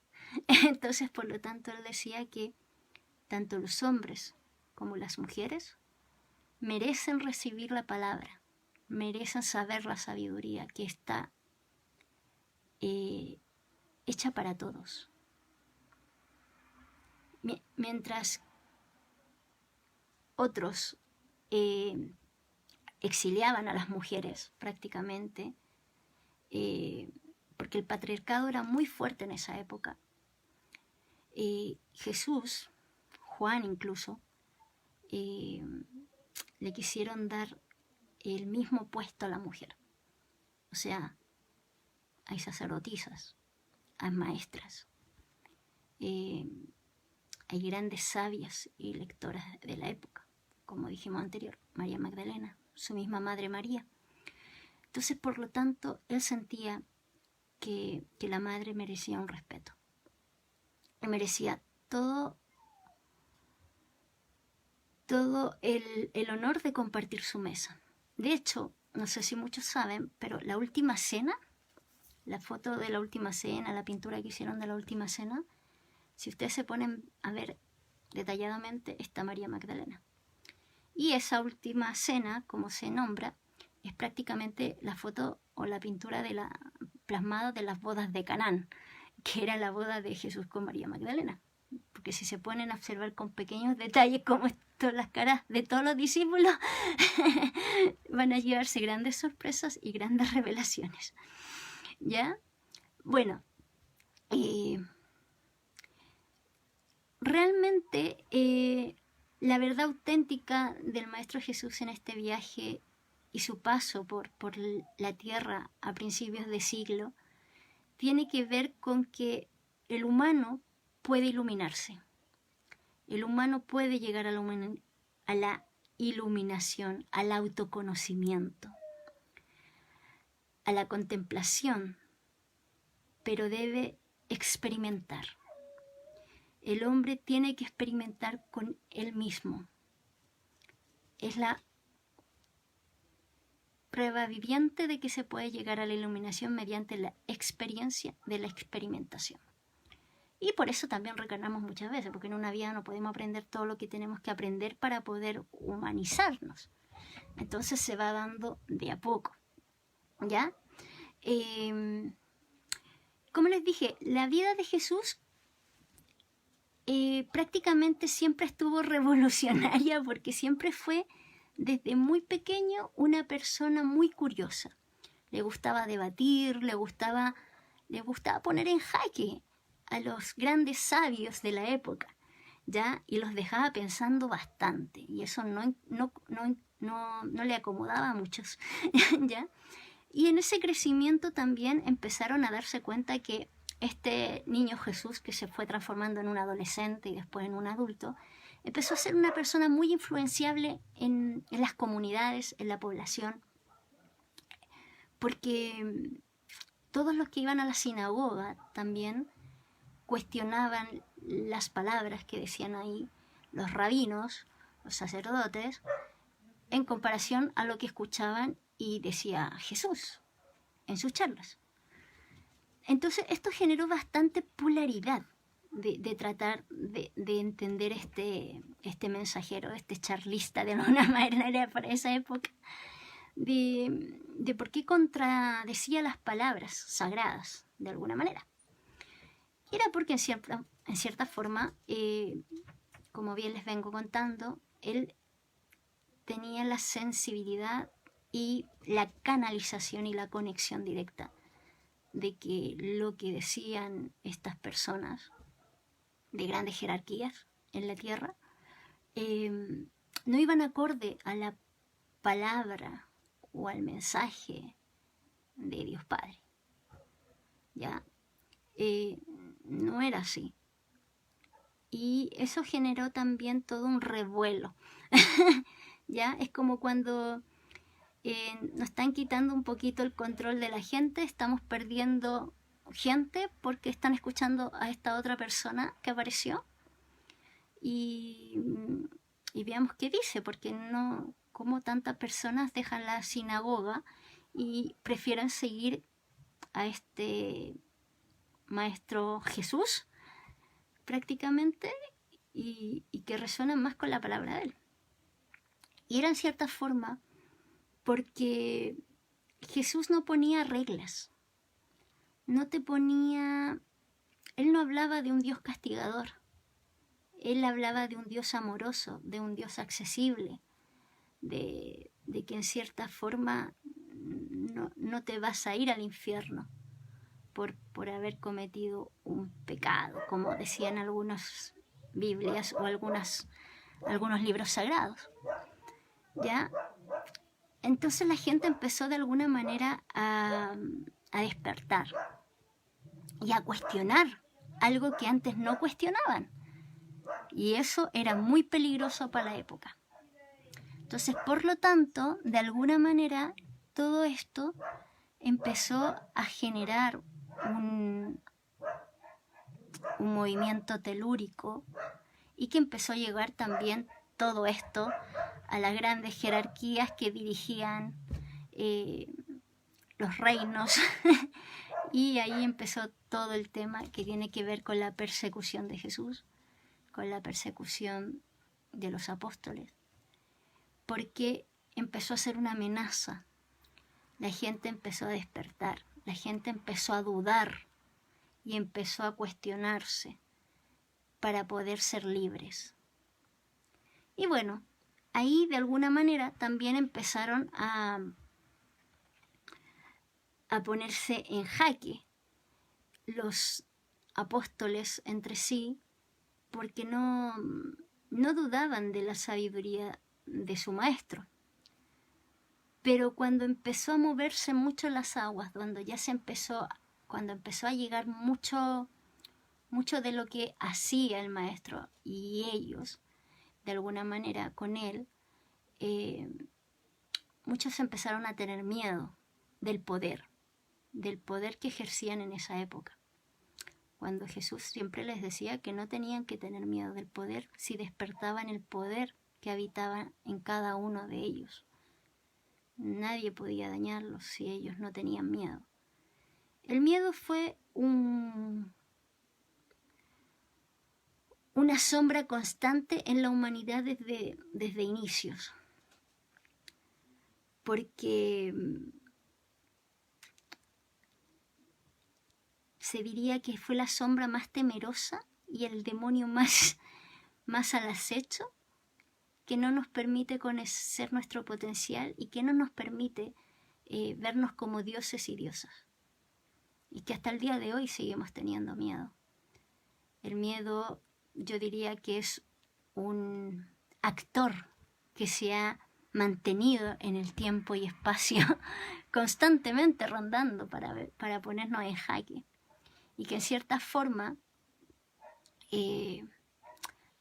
Entonces, por lo tanto, él decía que tanto los hombres como las mujeres merecen recibir la palabra, merecen saber la sabiduría que está hecha para todos. Mientras otros exiliaban a las mujeres prácticamente, porque el patriarcado era muy fuerte en esa época. Jesús, Juan incluso, le quisieron dar el mismo puesto a la mujer. O sea, hay sacerdotisas, hay maestras, hay grandes sabias y lectoras de la época, como dijimos anterior, María Magdalena, su misma madre María. Entonces, por lo tanto, él sentía que la madre merecía un respeto, merecía todo todo el honor de compartir su mesa. De hecho, no sé si muchos saben, pero la última cena, la foto de la última cena, la pintura que hicieron de la última cena, si ustedes se ponen a ver detalladamente, está María Magdalena. Y esa última cena, como se nombra, es prácticamente la foto o la pintura de la plasmada de las bodas de Canaán, que era la boda de Jesús con María Magdalena. Porque si se ponen a observar con pequeños detalles como esto, las caras de todos los discípulos, van a llevarse grandes sorpresas y grandes revelaciones. ¿Ya? Bueno, realmente la verdad auténtica del Maestro Jesús en este viaje y su paso por la tierra a principios de siglo tiene que ver con que el humano puede iluminarse. El humano puede llegar a la iluminación, al autoconocimiento, a la contemplación, pero debe experimentar. El hombre tiene que experimentar con él mismo. Es la prueba viviente de que se puede llegar a la iluminación mediante la experiencia de la experimentación. Y por eso también recargamos muchas veces, porque en una vida no podemos aprender todo lo que tenemos que aprender para poder humanizarnos. Entonces se va dando de a poco, ¿ya? Como les dije, la vida de Jesús prácticamente siempre estuvo revolucionaria porque siempre fue desde muy pequeño una persona muy curiosa. Le gustaba debatir, le gustaba poner en jaque a los grandes sabios de la época, ¿ya? Y los dejaba pensando bastante, y eso no le acomodaba a muchos, ¿ya? Y en ese crecimiento también empezaron a darse cuenta que este niño Jesús, que se fue transformando en un adolescente y después en un adulto, empezó a ser una persona muy influenciable en las comunidades, en la población, porque todos los que iban a la sinagoga también cuestionaban las palabras que decían ahí los rabinos, los sacerdotes, en comparación a lo que escuchaban y decía Jesús en sus charlas. Entonces esto generó bastante polaridad de tratar de entender este mensajero, este charlista de alguna manera para esa época, de por qué contradecía las palabras sagradas de alguna manera. Era porque en cierta forma, como bien les vengo contando, él tenía la sensibilidad y la canalización y la conexión directa de que lo que decían estas personas de grandes jerarquías en la tierra no iban acorde a la palabra o al mensaje de Dios Padre. ¿Ya? No era así. Y eso generó también todo un revuelo. ¿Ya? Es como cuando nos están quitando un poquito el control de la gente, estamos perdiendo gente porque están escuchando a esta otra persona que apareció y veamos qué dice, porque no, como tantas personas dejan la sinagoga y prefieren seguir a este Maestro Jesús prácticamente y que resuenan más con la palabra de él. Y era en cierta forma porque Jesús no ponía reglas, él no hablaba de un Dios castigador, él hablaba de un Dios amoroso, de un Dios accesible, de que en cierta forma no te vas a ir al infierno por haber cometido un pecado, como decían algunas Biblias o algunos libros sagrados, ¿ya? Entonces la gente empezó de alguna manera a despertar y a cuestionar algo que antes no cuestionaban. Y eso era muy peligroso para la época. Entonces, por lo tanto, de alguna manera, todo esto empezó a generar un movimiento telúrico y que empezó a llegar también todo esto a las grandes jerarquías que dirigían los reinos y ahí empezó todo el tema que tiene que ver con la persecución de Jesús, con la persecución de los apóstoles, porque empezó a ser una amenaza. La gente empezó a despertar, la gente empezó a dudar y empezó a cuestionarse para poder ser libres. Y bueno, ahí de alguna manera también empezaron a ponerse en jaque los apóstoles entre sí, porque no dudaban de la sabiduría de su maestro. Pero cuando empezó a moverse mucho las aguas, cuando empezó a llegar mucho de lo que hacía el maestro y ellos, de alguna manera con él, muchos empezaron a tener miedo del poder que ejercían en esa época. Cuando Jesús siempre les decía que no tenían que tener miedo del poder si despertaban el poder que habitaba en cada uno de ellos. Nadie podía dañarlos si ellos no tenían miedo. El miedo fue una sombra constante en la humanidad desde inicios, porque se diría que fue la sombra más temerosa y el demonio más al acecho, que no nos permite conocer nuestro potencial y que no nos permite vernos como dioses y diosas. Y que hasta el día de hoy seguimos teniendo miedo. El miedo, yo diría que es un actor que se ha mantenido en el tiempo y espacio constantemente rondando para ponernos en jaque. Y que en cierta forma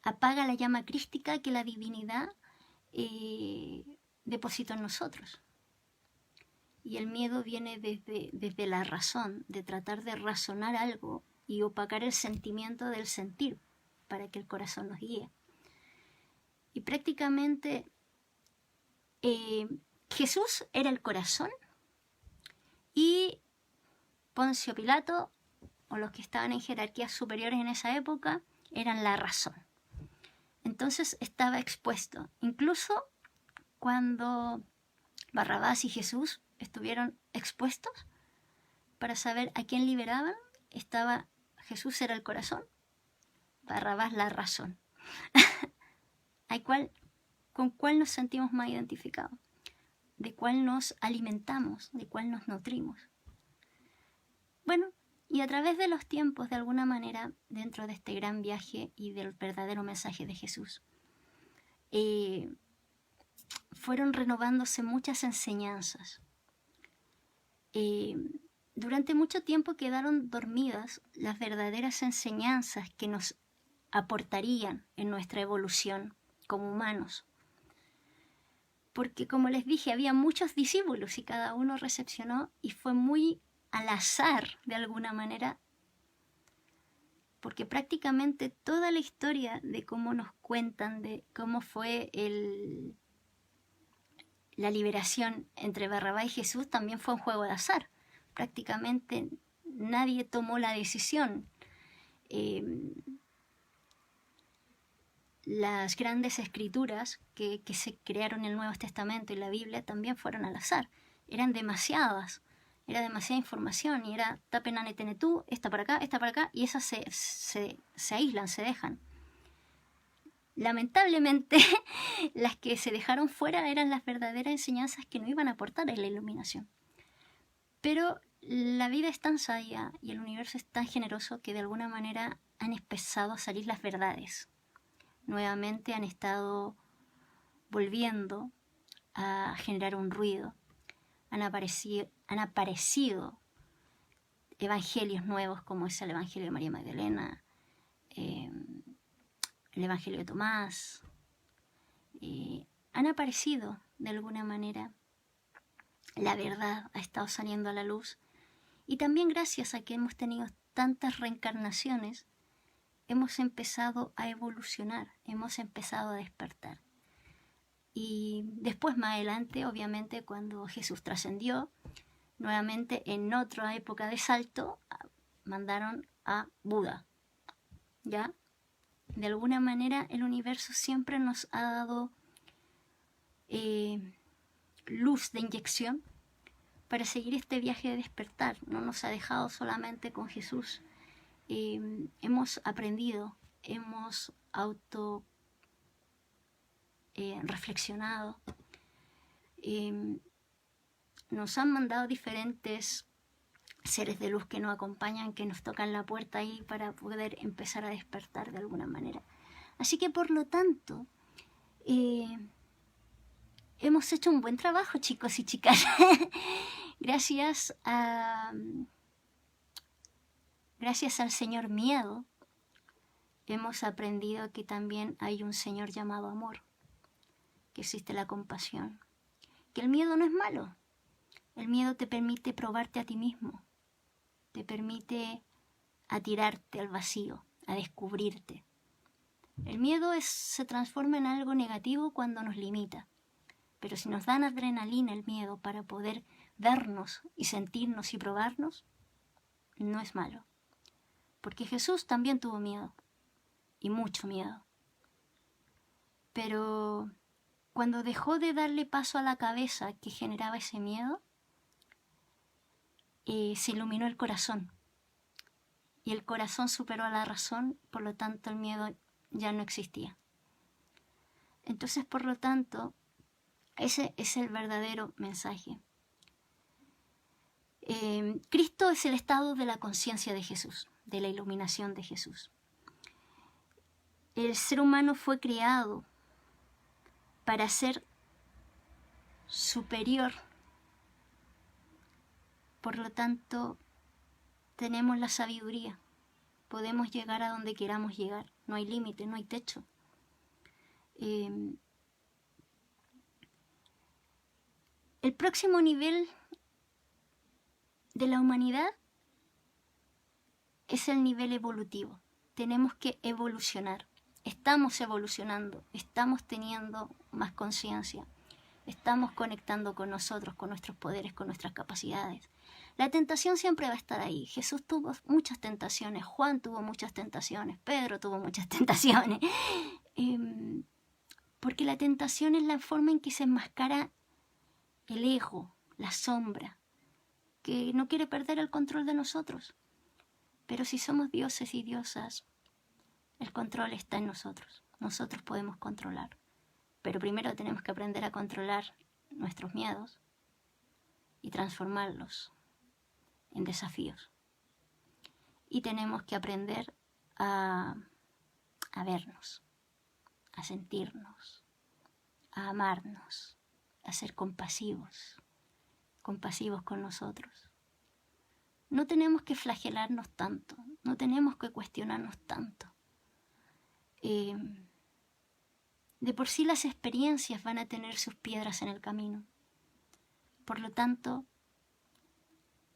apaga la llama crística que la divinidad depositó en nosotros. Y el miedo viene desde la razón, de tratar de razonar algo y opacar el sentimiento del sentir para que el corazón nos guíe. Y prácticamente Jesús era el corazón y Poncio Pilato, o los que estaban en jerarquías superiores en esa época, eran la razón. Entonces estaba expuesto. Incluso cuando Barrabás y Jesús estuvieron expuestos para saber a quién liberaban, Jesús era el corazón, Barrabás la razón. ¿Con cuál nos sentimos más identificados? ¿De cuál nos alimentamos? ¿De cuál nos nutrimos? Bueno, y a través de los tiempos, de alguna manera, dentro de este gran viaje y del verdadero mensaje de Jesús, fueron renovándose muchas enseñanzas. Durante mucho tiempo quedaron dormidas las verdaderas enseñanzas que nos aportarían en nuestra evolución como humanos. Porque, como les dije, había muchos discípulos y cada uno recepcionó y fue muy al azar, de alguna manera, porque prácticamente toda la historia de cómo nos cuentan, de cómo fue la liberación entre Barrabás y Jesús, también fue un juego de azar. Prácticamente nadie tomó la decisión. Las grandes escrituras que se crearon en el Nuevo Testamento y la Biblia también fueron al azar. Eran demasiadas. Era demasiada información y era tapenane tenetú, esta para acá, y esas se aíslan, se dejan. Lamentablemente, las que se dejaron fuera eran las verdaderas enseñanzas que no iban a aportar en la iluminación. Pero la vida es tan sabia y el universo es tan generoso que de alguna manera han empezado a salir las verdades. Nuevamente han estado volviendo a generar un ruido. Han aparecido evangelios nuevos como es el Evangelio de María Magdalena, el Evangelio de Tomás. Han aparecido de alguna manera. La verdad ha estado saliendo a la luz. Y también gracias a que hemos tenido tantas reencarnaciones, hemos empezado a evolucionar, hemos empezado a despertar. Y después, más adelante, obviamente, cuando Jesús trascendió, nuevamente en otra época de salto, mandaron a Buda, ¿ya? De alguna manera el universo siempre nos ha dado luz de inyección para seguir este viaje de despertar. No nos ha dejado solamente con Jesús. Hemos aprendido, hemos reflexionado, nos han mandado diferentes seres de luz que nos acompañan, que nos tocan la puerta ahí para poder empezar a despertar de alguna manera. Así que por lo tanto, hemos hecho un buen trabajo, chicos y chicas. Gracias al Señor Miedo, hemos aprendido que también hay un Señor llamado amor, que existe la compasión, que el miedo no es malo. El miedo te permite probarte a ti mismo, te permite atirarte al vacío, a descubrirte. El miedo se transforma en algo negativo cuando nos limita, pero si nos dan adrenalina el miedo para poder vernos y sentirnos y probarnos, no es malo. Porque Jesús también tuvo miedo, y mucho miedo. Pero cuando dejó de darle paso a la cabeza que generaba ese miedo, se iluminó el corazón. Y el corazón superó a la razón, por lo tanto el miedo ya no existía. Entonces, por lo tanto, ese es el verdadero mensaje. Cristo es el estado de la conciencia de Jesús, de la iluminación de Jesús. El ser humano fue creado para ser superior. Por lo tanto, tenemos la sabiduría. Podemos llegar a donde queramos llegar. No hay límite, no hay techo. El próximo nivel de la humanidad es el nivel evolutivo. Tenemos que evolucionar. Estamos evolucionando, estamos teniendo más conciencia, estamos conectando con nosotros, con nuestros poderes, con nuestras capacidades. La tentación siempre va a estar ahí. Jesús tuvo muchas tentaciones, Juan tuvo muchas tentaciones, Pedro tuvo muchas tentaciones. Porque la tentación es la forma en que se enmascara el ego, la sombra, que no quiere perder el control de nosotros. Pero si somos dioses y diosas, el control está en nosotros. Nosotros podemos controlar. Pero primero tenemos que aprender a controlar nuestros miedos y transformarlos en desafíos. Y tenemos que aprender a vernos, a sentirnos, a amarnos, a ser compasivos con nosotros. No tenemos que flagelarnos tanto, no tenemos que cuestionarnos tanto. De por sí las experiencias van a tener sus piedras en el camino. Por lo tanto,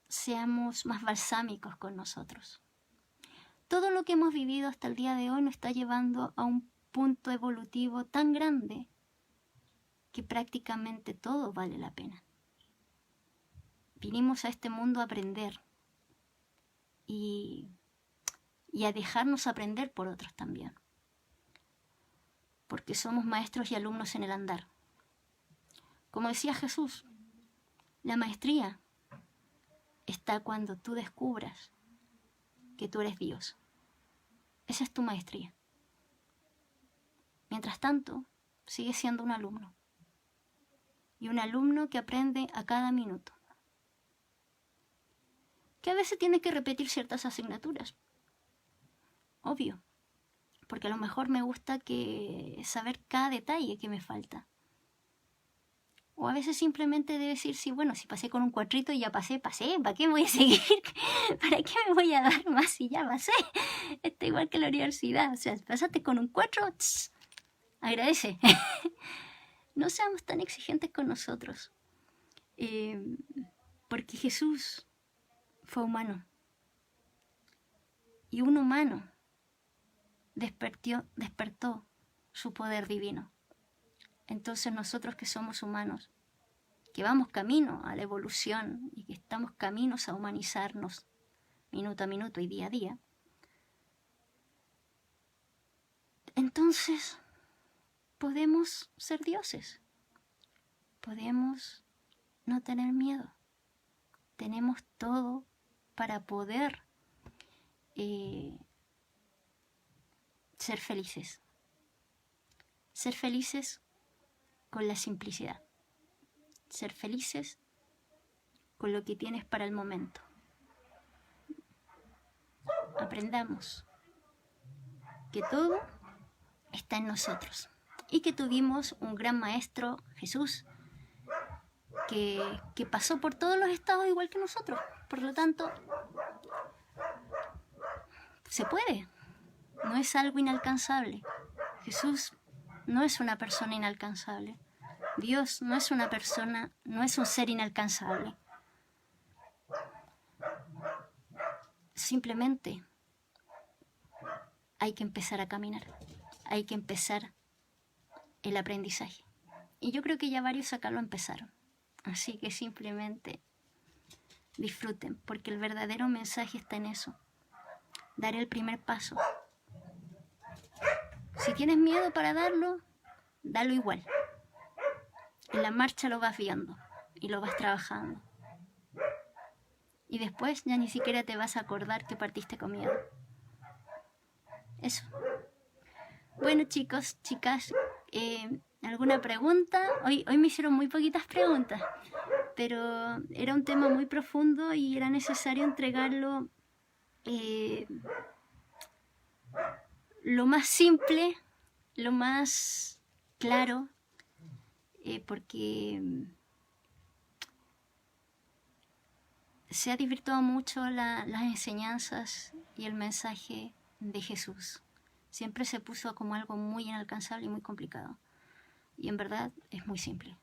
seamos más balsámicos con nosotros. Todo lo que hemos vivido hasta el día de hoy nos está llevando a un punto evolutivo tan grande que prácticamente todo vale la pena. Vinimos a este mundo a aprender y a dejarnos aprender por otros también. Porque somos maestros y alumnos en el andar. Como decía Jesús, la maestría está cuando tú descubras que tú eres Dios. Esa es tu maestría. Mientras tanto, sigues siendo un alumno. Y un alumno que aprende a cada minuto. Que a veces tiene que repetir ciertas asignaturas. Obvio. Porque a lo mejor me gusta saber cada detalle que me falta. O a veces simplemente debe decir, sí, bueno, si pasé con un 4 ya pasé, ¿para qué me voy a seguir? ¿Para qué me voy a dar más si ya pasé? Está igual que la universidad, o sea, pasaste con un 4, agradece. No seamos tan exigentes con nosotros, porque Jesús fue humano. Y un humano despertó su poder divino. Entonces nosotros que somos humanos, que vamos camino a la evolución y que estamos caminos a humanizarnos minuto a minuto y día a día, entonces podemos ser dioses, podemos no tener miedo, tenemos todo para poder ser felices con la simplicidad, ser felices con lo que tienes para el momento. Aprendamos que todo está en nosotros y que tuvimos un gran maestro, Jesús, que pasó por todos los estados igual que nosotros. Por lo tanto, se puede, no es algo inalcanzable. Jesús no es una persona inalcanzable. Dios no es una persona, no es un ser inalcanzable. Simplemente hay que empezar a caminar, hay que empezar el aprendizaje. Y yo creo que ya varios acá lo empezaron. Así que simplemente disfruten, porque el verdadero mensaje está en eso. Dar el primer paso. Si tienes miedo para darlo, dalo igual. En la marcha lo vas viendo y lo vas trabajando. Y después ya ni siquiera te vas a acordar que partiste con miedo. Eso. Bueno, chicos, chicas, ¿alguna pregunta? Hoy me hicieron muy poquitas preguntas, pero era un tema muy profundo y era necesario entregarlo lo más simple, lo más claro, porque se ha desvirtuado mucho las enseñanzas y el mensaje de Jesús. Siempre se puso como algo muy inalcanzable y muy complicado. Y en verdad es muy simple.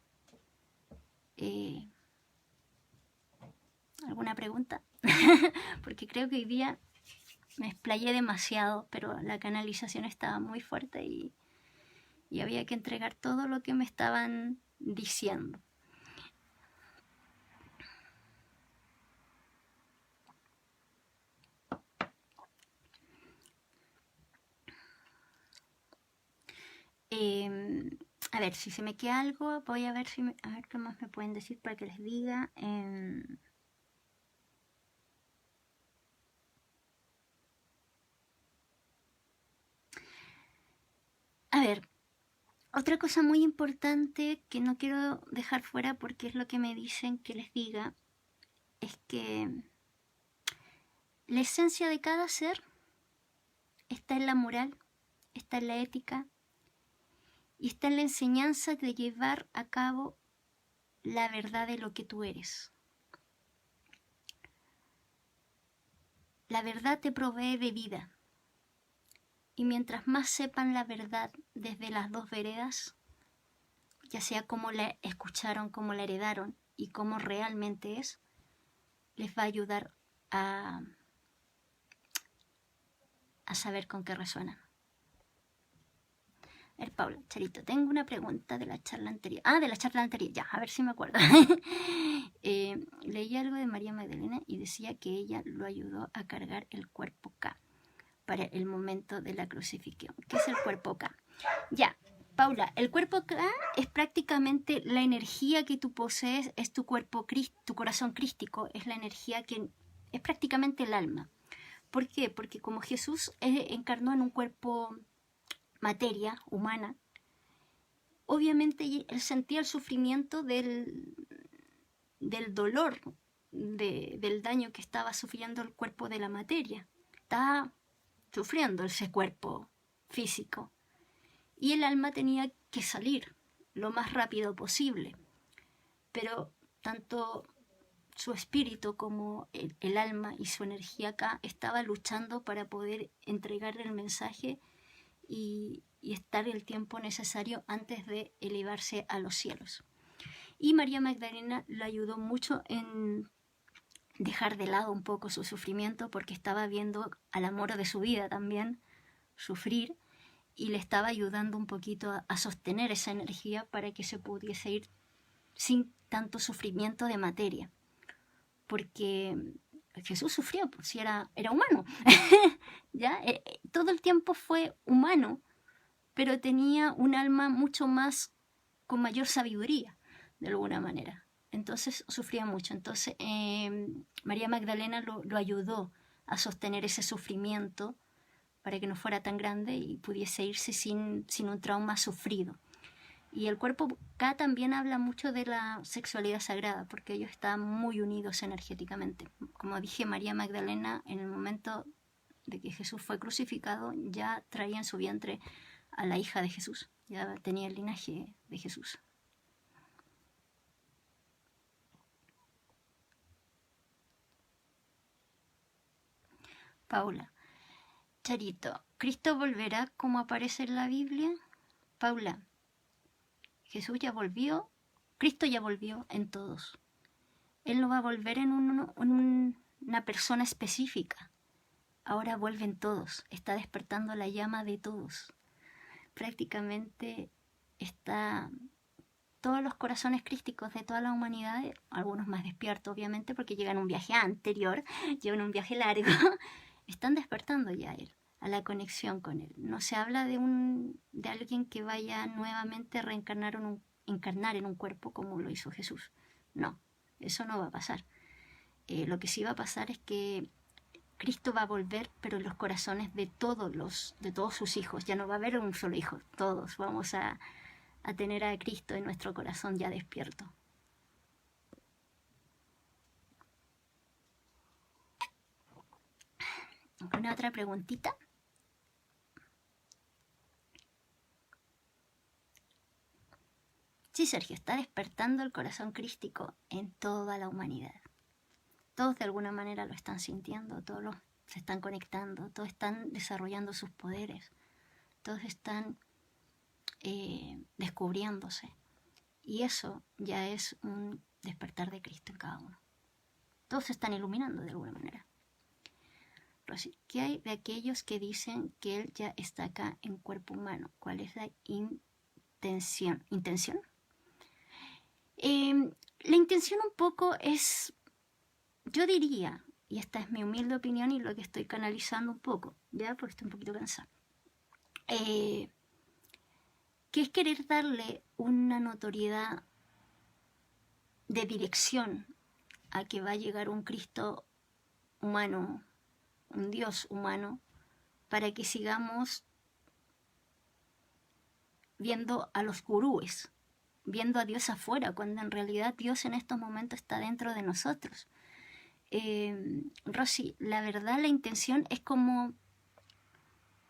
¿Alguna pregunta? Porque creo que hoy día me explayé demasiado, pero la canalización estaba muy fuerte y había que entregar todo lo que me estaban diciendo. A ver, si se me queda algo, voy a ver a ver qué más me pueden decir para que les diga. A ver, otra cosa muy importante que no quiero dejar fuera porque es lo que me dicen que les diga, es que la esencia de cada ser está en la moral, está en la ética y está en la enseñanza de llevar a cabo la verdad de lo que tú eres. La verdad te provee de vida. Y mientras más sepan la verdad desde las dos veredas, ya sea cómo la escucharon, cómo la heredaron y cómo realmente es, les va a ayudar a saber con qué resuenan. A ver, Paula, Charito, tengo una pregunta de la charla anterior. De la charla anterior, ya, a ver si me acuerdo. Leí algo de María Magdalena y decía que ella lo ayudó a cargar el cuerpo K para el momento de la crucifixión. ¿Qué es el cuerpo K? Ya, Paula, el cuerpo K es prácticamente la energía que tú posees, es tu cuerpo, tu corazón crístico, es la energía que es prácticamente el alma. ¿Por qué? Porque como Jesús encarnó en un cuerpo materia humana, obviamente él sentía el sufrimiento del dolor, del daño que estaba sufriendo el cuerpo de la materia. Estaba sufriendo ese cuerpo físico. Y el alma tenía que salir lo más rápido posible. Pero tanto su espíritu como el alma y su energía acá estaba luchando para poder entregar el mensaje y estar el tiempo necesario antes de elevarse a los cielos. Y María Magdalena lo ayudó mucho en dejar de lado un poco su sufrimiento porque estaba viendo al amor de su vida también sufrir y le estaba ayudando un poquito a sostener esa energía para que se pudiese ir sin tanto sufrimiento de materia, porque Jesús sufrió, pues si era humano. ¿Ya? Todo el tiempo fue humano, pero tenía un alma mucho más, con mayor sabiduría, de alguna manera. Entonces sufría mucho. Entonces María Magdalena lo ayudó a sostener ese sufrimiento para que no fuera tan grande y pudiese irse sin un trauma sufrido. Y el cuerpo acá también habla mucho de la sexualidad sagrada, porque ellos están muy unidos energéticamente. Como dije, María Magdalena, en el momento de que Jesús fue crucificado, ya traía en su vientre a la hija de Jesús, ya tenía el linaje de Jesús. Paula. Charito, ¿Cristo volverá como aparece en la Biblia? Paula, Jesús ya volvió, Cristo ya volvió en todos. Él no va a volver en una persona específica. Ahora vuelven todos, está despertando la llama de todos. Prácticamente está todos los corazones crísticos de toda la humanidad, algunos más despiertos obviamente porque llegan a un viaje anterior, llevan un viaje largo, están despertando ya a él, a la conexión con él. No se habla de alguien que vaya nuevamente a reencarnar encarnar en un cuerpo como lo hizo Jesús. No, eso no va a pasar. Lo que sí va a pasar es que Cristo va a volver, pero en los corazones de todos sus hijos. Ya no va a haber un solo hijo, todos vamos a tener a Cristo en nuestro corazón ya despierto. ¿Alguna otra preguntita? Sí, Sergio, está despertando el corazón crístico en toda la humanidad. Todos de alguna manera lo están sintiendo, todos se están conectando, todos están desarrollando sus poderes, todos están descubriéndose. Y eso ya es un despertar de Cristo en cada uno. Todos se están iluminando de alguna manera. Rosy, ¿qué hay de aquellos que dicen que Él ya está acá en cuerpo humano? ¿Cuál es la intención? ¿Intención? La intención un poco es, yo diría, y esta es mi humilde opinión y lo que estoy canalizando un poco, ya porque estoy un poquito cansada, que es querer darle una notoriedad de dirección a que va a llegar un Cristo humano, un Dios humano, para que sigamos viendo a los gurúes, viendo a Dios afuera, cuando en realidad Dios en estos momentos está dentro de nosotros. Rosy, la verdad la intención es como,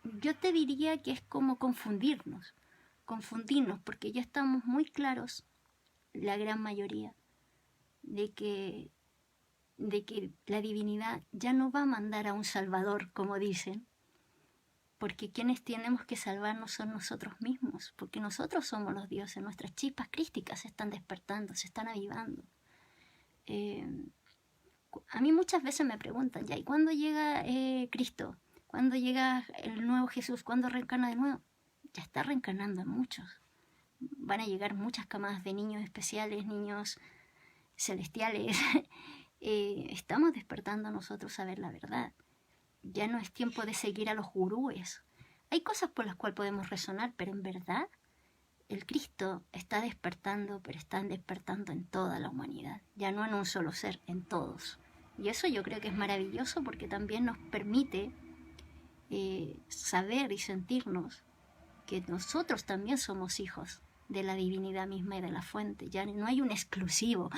yo te diría que es como confundirnos, porque ya estamos muy claros, la gran mayoría, de que la divinidad ya no va a mandar a un salvador, como dicen, porque quienes tenemos que salvarnos son nosotros mismos, porque nosotros somos los dioses, nuestras chispas crísticas se están despertando, se están avivando. A mí muchas veces me preguntan, ¿y cuándo llega Cristo? ¿Cuándo llega el nuevo Jesús? ¿Cuándo reencarna de nuevo? Ya está reencarnando en muchos. Van a llegar muchas camadas de niños especiales, niños celestiales. Estamos despertando nosotros a ver la verdad. Ya no es tiempo de seguir a los gurúes. Hay cosas por las cuales podemos resonar, pero en verdad el Cristo está despertando, pero están despertando en toda la humanidad, ya no en un solo ser, en todos. Y eso yo creo que es maravilloso porque también nos permite saber y sentirnos que nosotros también somos hijos de la divinidad misma y de la fuente. Ya no hay un exclusivo,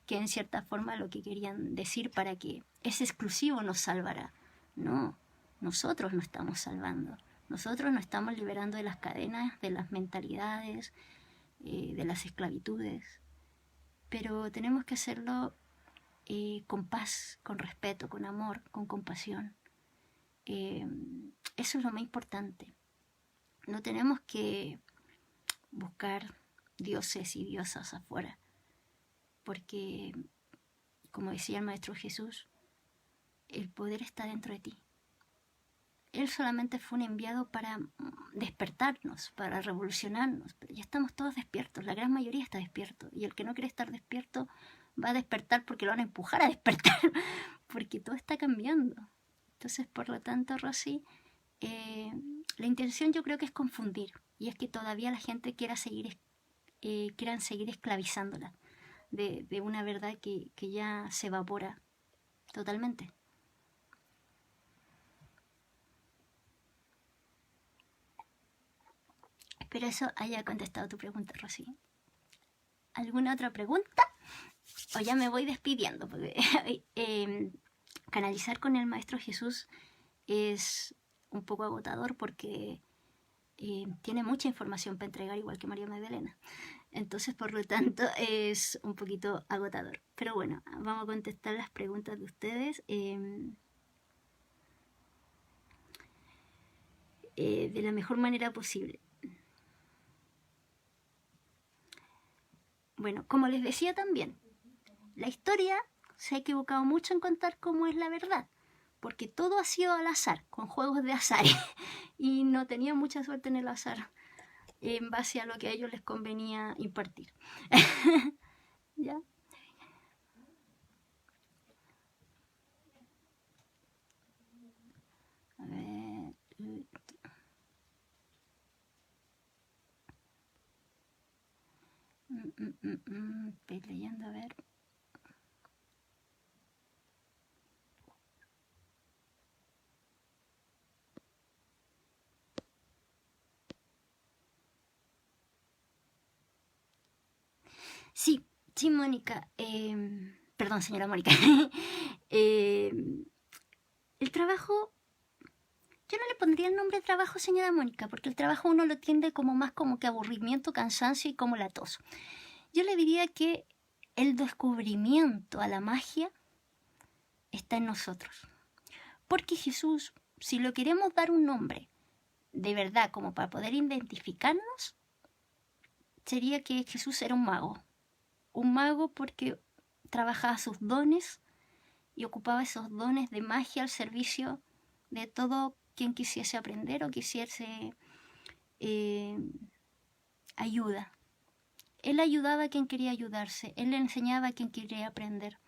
que en cierta forma lo que querían decir para que ese exclusivo nos salvará. No, nosotros nos estamos salvando. Nosotros nos estamos liberando de las cadenas, de las mentalidades, de las esclavitudes. Pero tenemos que hacerlo con paz, con respeto, con amor, con compasión. Eso es lo más importante. No tenemos que buscar dioses y diosas afuera, porque, como decía el Maestro Jesús, el poder está dentro de ti. Él solamente fue un enviado para despertarnos, para revolucionarnos. Pero ya estamos todos despiertos, la gran mayoría está despierto. Y el que no quiere estar despierto va a despertar porque lo van a empujar a despertar, porque todo está cambiando. Entonces, por lo tanto, Rosy, la intención yo creo que es confundir. Y es que todavía la gente quieran seguir esclavizándola de una verdad que ya se evapora totalmente. Espero eso haya contestado tu pregunta, Rosy. ¿Alguna otra pregunta? O ya me voy despidiendo, porque canalizar con el Maestro Jesús es un poco agotador porque tiene mucha información para entregar, igual que María Magdalena. Entonces, por lo tanto, es un poquito agotador. Pero bueno, vamos a contestar las preguntas de ustedes de la mejor manera posible. Bueno, como les decía también, la historia se ha equivocado mucho en contar cómo es la verdad, porque todo ha sido al azar, con juegos de azar, y no tenía mucha suerte en el azar, en base a lo que a ellos les convenía impartir. ¿Ya? A ver... Estoy leyendo, a ver... Sí, sí, Mónica. Perdón, señora Mónica. El trabajo, yo no le pondría el nombre de trabajo, señora Mónica, porque el trabajo uno lo tiende como más como que aburrimiento, cansancio y como la tos. Yo le diría que el descubrimiento a la magia está en nosotros. Porque Jesús, si lo queremos dar un nombre de verdad como para poder identificarnos, sería que Jesús era un mago. Un mago porque trabajaba sus dones y ocupaba esos dones de magia al servicio de todo quien quisiese aprender o quisiese ayuda. Él ayudaba a quien quería ayudarse, él le enseñaba a quien quería aprender.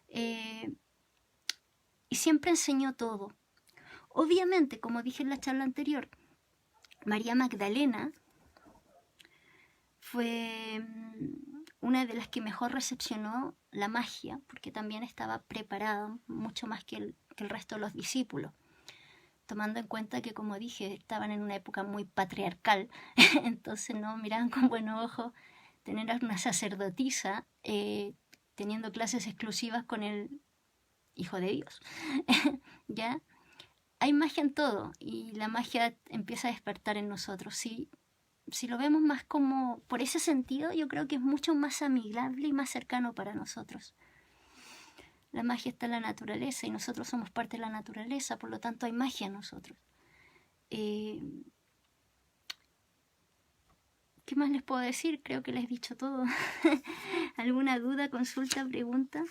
Y siempre enseñó todo. Obviamente, como dije en la charla anterior, María Magdalena fue una de las que mejor recepcionó la magia, porque también estaba preparada mucho más que el resto de los discípulos, tomando en cuenta que, como dije, estaban en una época muy patriarcal, entonces no miraban con buenos ojos tener a una sacerdotisa teniendo clases exclusivas con el Hijo de Dios. ¿Ya? Hay magia en todo y la magia empieza a despertar en nosotros. Si lo vemos más como por ese sentido, yo creo que es mucho más amigable y más cercano para nosotros. La magia está en la naturaleza y nosotros somos parte de la naturaleza, por lo tanto hay magia en nosotros. ¿Qué más les puedo decir? Creo que les he dicho todo. ¿Alguna duda, consulta, pregunta?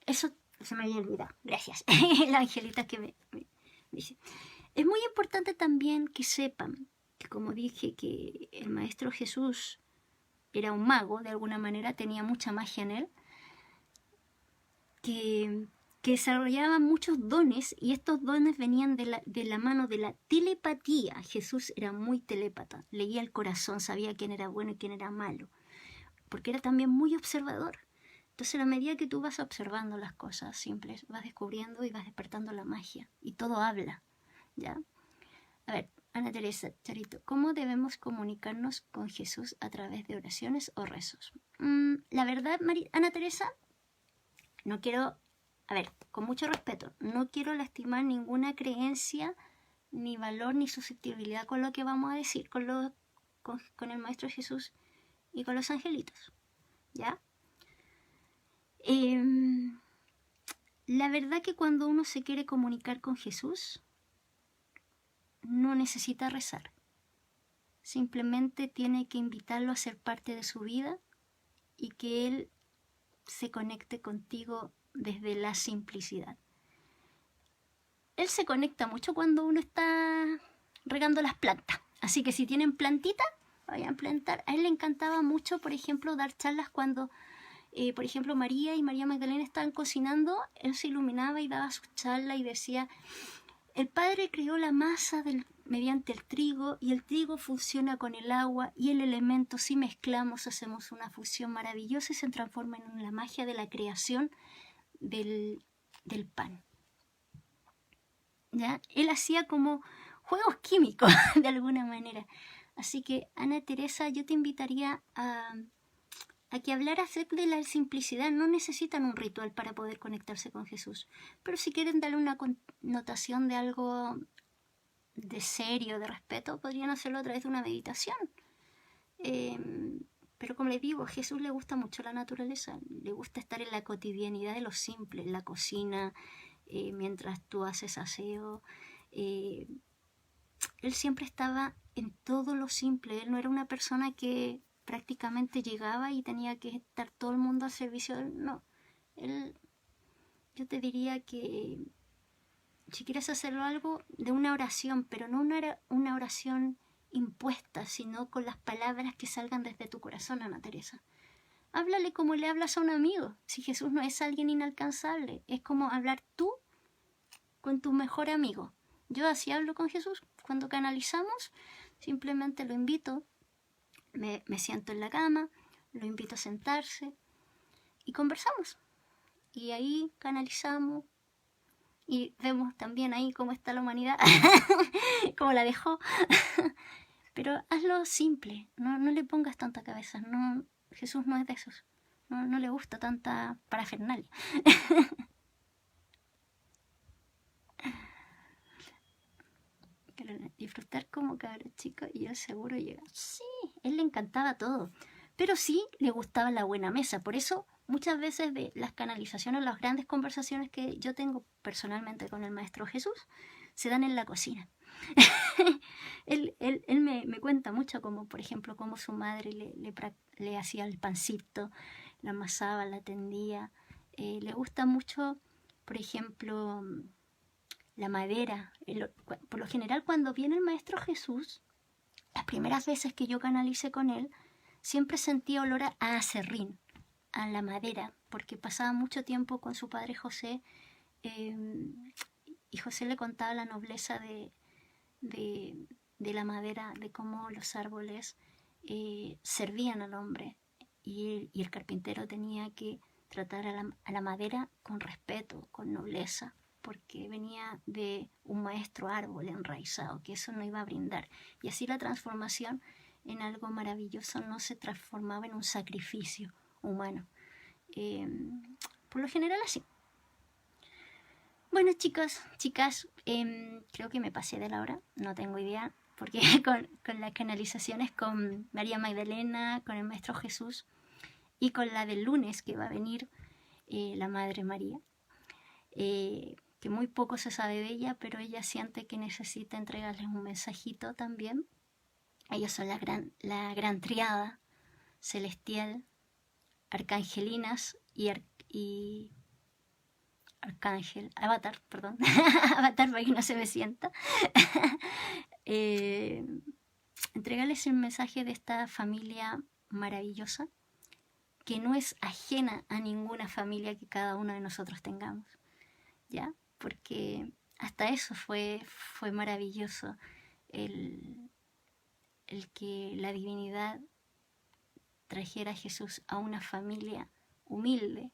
Eso se me había olvidado. Gracias. La angelita que me dice. Es muy importante también que sepan que, como dije, que el Maestro Jesús era un mago, de alguna manera tenía mucha magia en él, que desarrollaba muchos dones y estos dones venían de la mano de la telepatía. Jesús era muy telépata, leía el corazón, sabía quién era bueno y quién era malo, porque era también muy observador. Entonces, a medida que tú vas observando las cosas simples, vas descubriendo y vas despertando la magia y todo habla, ¿ya? A ver, Ana Teresa, Charito, ¿cómo debemos comunicarnos con Jesús a través de oraciones o rezos? La verdad, Ana Teresa, no quiero, a ver, con mucho respeto, no quiero lastimar ninguna creencia, ni valor, ni susceptibilidad con lo que vamos a decir, con el Maestro Jesús y con los angelitos, ¿ya? La verdad que cuando uno se quiere comunicar con Jesús, no necesita rezar. Simplemente tiene que invitarlo a ser parte de su vida y que Él se conecte contigo desde la simplicidad. él se conecta mucho cuando uno está regando las plantas. Así que si tienen plantitas, vayan a plantar. A él le encantaba mucho, por ejemplo, dar charlas cuando, por ejemplo, María y María Magdalena estaban cocinando. Él se iluminaba y daba sus charlas y decía: el Padre creó la masa mediante el trigo, y el trigo fusiona con el agua y el elemento. Si mezclamos, hacemos una fusión maravillosa y se transforma en la magia de la creación del pan. ¿Ya? Él hacía como juegos químicos de alguna manera. Así que, Ana Teresa, yo te invitaría a que hablaras de la simplicidad. No necesitan un ritual para poder conectarse con Jesús, pero si quieren darle una connotación de algo de serio, de respeto, podrían hacerlo a través de una meditación. Pero como les digo, a Jesús le gusta mucho la naturaleza, le gusta estar en la cotidianidad de lo simple, en la cocina, mientras tú haces aseo. Él siempre estaba en todo lo simple. Él no era una persona que prácticamente llegaba y tenía que estar todo el mundo al servicio de él. No, yo te diría que si quieres hacerlo algo de una oración, pero no una oración impuesta, sino con las palabras que salgan desde tu corazón, Ana Teresa. Háblale como le hablas a un amigo. Si Jesús no es alguien inalcanzable, es como hablar tú con tu mejor amigo. Yo así hablo con Jesús. Cuando canalizamos, simplemente lo invito, me siento en la cama, lo invito a sentarse y conversamos. Y ahí canalizamos y vemos también ahí cómo está la humanidad, cómo la dejó. Pero hazlo simple, no le pongas tanta cabeza. No, Jesús no es de esos. No le gusta tanta parafernalia. Disfrutar como cabrón chico y él seguro llega. Sí, él le encantaba todo, pero sí le gustaba la buena mesa. Por eso muchas veces de las canalizaciones, las grandes conversaciones que yo tengo personalmente con el Maestro Jesús, se dan en la cocina. él me cuenta mucho, como por ejemplo cómo su madre le hacía el pancito, la amasaba, la tendía. Le gusta mucho, por ejemplo, la madera. Por lo general, cuando viene el Maestro Jesús, las primeras veces que yo canalicé con él, siempre sentía olor a aserrín, a la madera, porque pasaba mucho tiempo con su padre José, y José le contaba la nobleza de la madera, de cómo los árboles servían al hombre, y el carpintero tenía que tratar a la madera con respeto, con nobleza, porque venía de un maestro árbol enraizado, que eso no iba a brindar. Y así la transformación en algo maravilloso no se transformaba en un sacrificio humano. Por lo general así. Bueno, chicos, chicas, creo que me pasé de la hora, no tengo idea, porque con las canalizaciones con María Magdalena, con el Maestro Jesús y con la del lunes que va a venir, la Madre María, que muy poco se sabe de ella, pero ella siente que necesita entregarles un mensajito también. Ellos son la gran triada celestial, arcangelinas y Avatar, perdón, Avatar para que no se me sienta. Entregarles el mensaje de esta familia maravillosa, que no es ajena a ninguna familia que cada uno de nosotros tengamos, ¿ya? Porque hasta eso fue maravilloso, el que la divinidad trajera a Jesús a una familia humilde,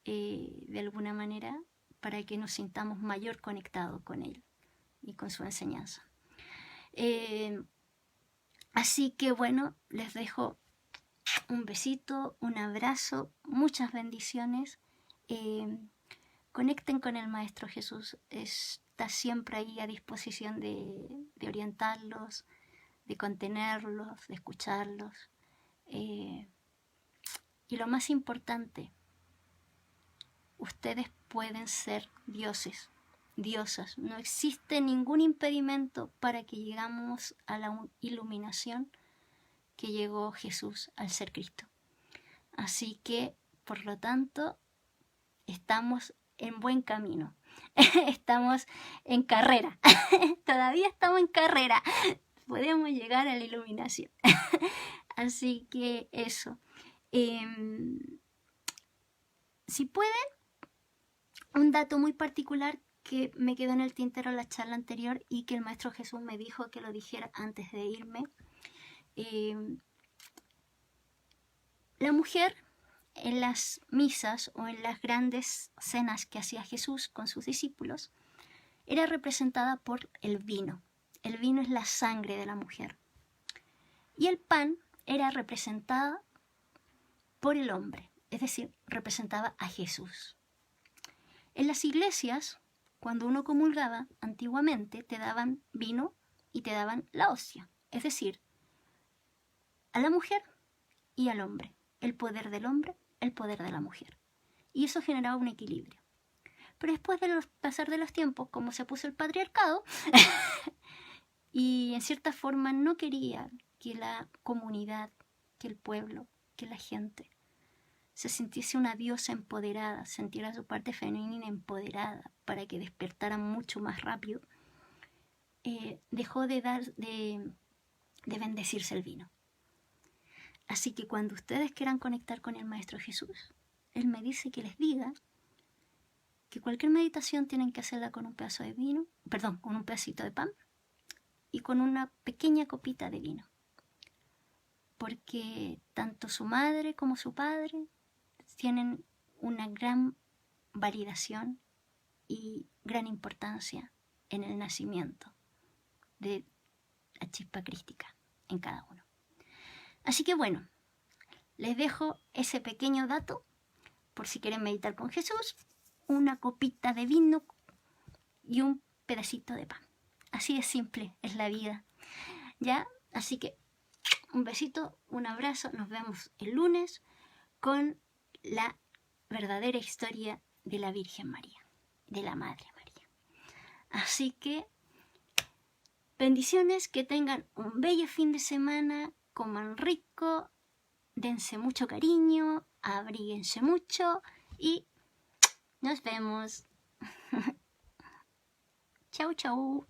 de alguna manera, para que nos sintamos mayor conectados con Él y con su enseñanza. Así que bueno, les dejo un besito, un abrazo, muchas bendiciones. Conecten con el Maestro Jesús, está siempre ahí a disposición de orientarlos, de contenerlos, de escucharlos. Y lo más importante, ustedes pueden ser dioses, diosas. No existe ningún impedimento para que llegamos a la iluminación que llegó Jesús al ser Cristo. Así que, por lo tanto, estamos en buen camino. Estamos en carrera. Todavía estamos en carrera. Podemos llegar a la iluminación. Así que eso. Si pueden, un dato muy particular que me quedó en el tintero en la charla anterior y que el Maestro Jesús me dijo que lo dijera antes de irme. La mujer en las misas o en las grandes cenas que hacía Jesús con sus discípulos era representada por el vino. El vino es la sangre de la mujer. Y el pan era representada por el hombre, es decir, representaba a Jesús. En las iglesias, cuando uno comulgaba, antiguamente te daban vino y te daban la hostia, es decir, a la mujer y al hombre, el poder del hombre, el poder de la mujer. Y eso generaba un equilibrio. Pero después del pasar de los tiempos, como se puso el patriarcado, y en cierta forma no quería que la comunidad, que el pueblo, que la gente se sintiese una diosa empoderada, sintiera su parte femenina empoderada para que despertara mucho más rápido, dejó de bendecirse el vino. Así que cuando ustedes quieran conectar con el Maestro Jesús, Él me dice que les diga que cualquier meditación tienen que hacerla con un pedazo de vino, con un pedacito de pan y con una pequeña copita de vino. Porque tanto su madre como su padre tienen una gran validación y gran importancia en el nacimiento de la chispa crística en cada uno. Así que bueno, les dejo ese pequeño dato por si quieren meditar con Jesús, una copita de vino y un pedacito de pan. Así de simple es la vida, ¿ya? Así que un besito, un abrazo, nos vemos el lunes con la verdadera historia de la Virgen María, de la Madre María. Así que bendiciones, que tengan un bello fin de semana, coman rico, dense mucho cariño, abríguense mucho y nos vemos. Chau, chau.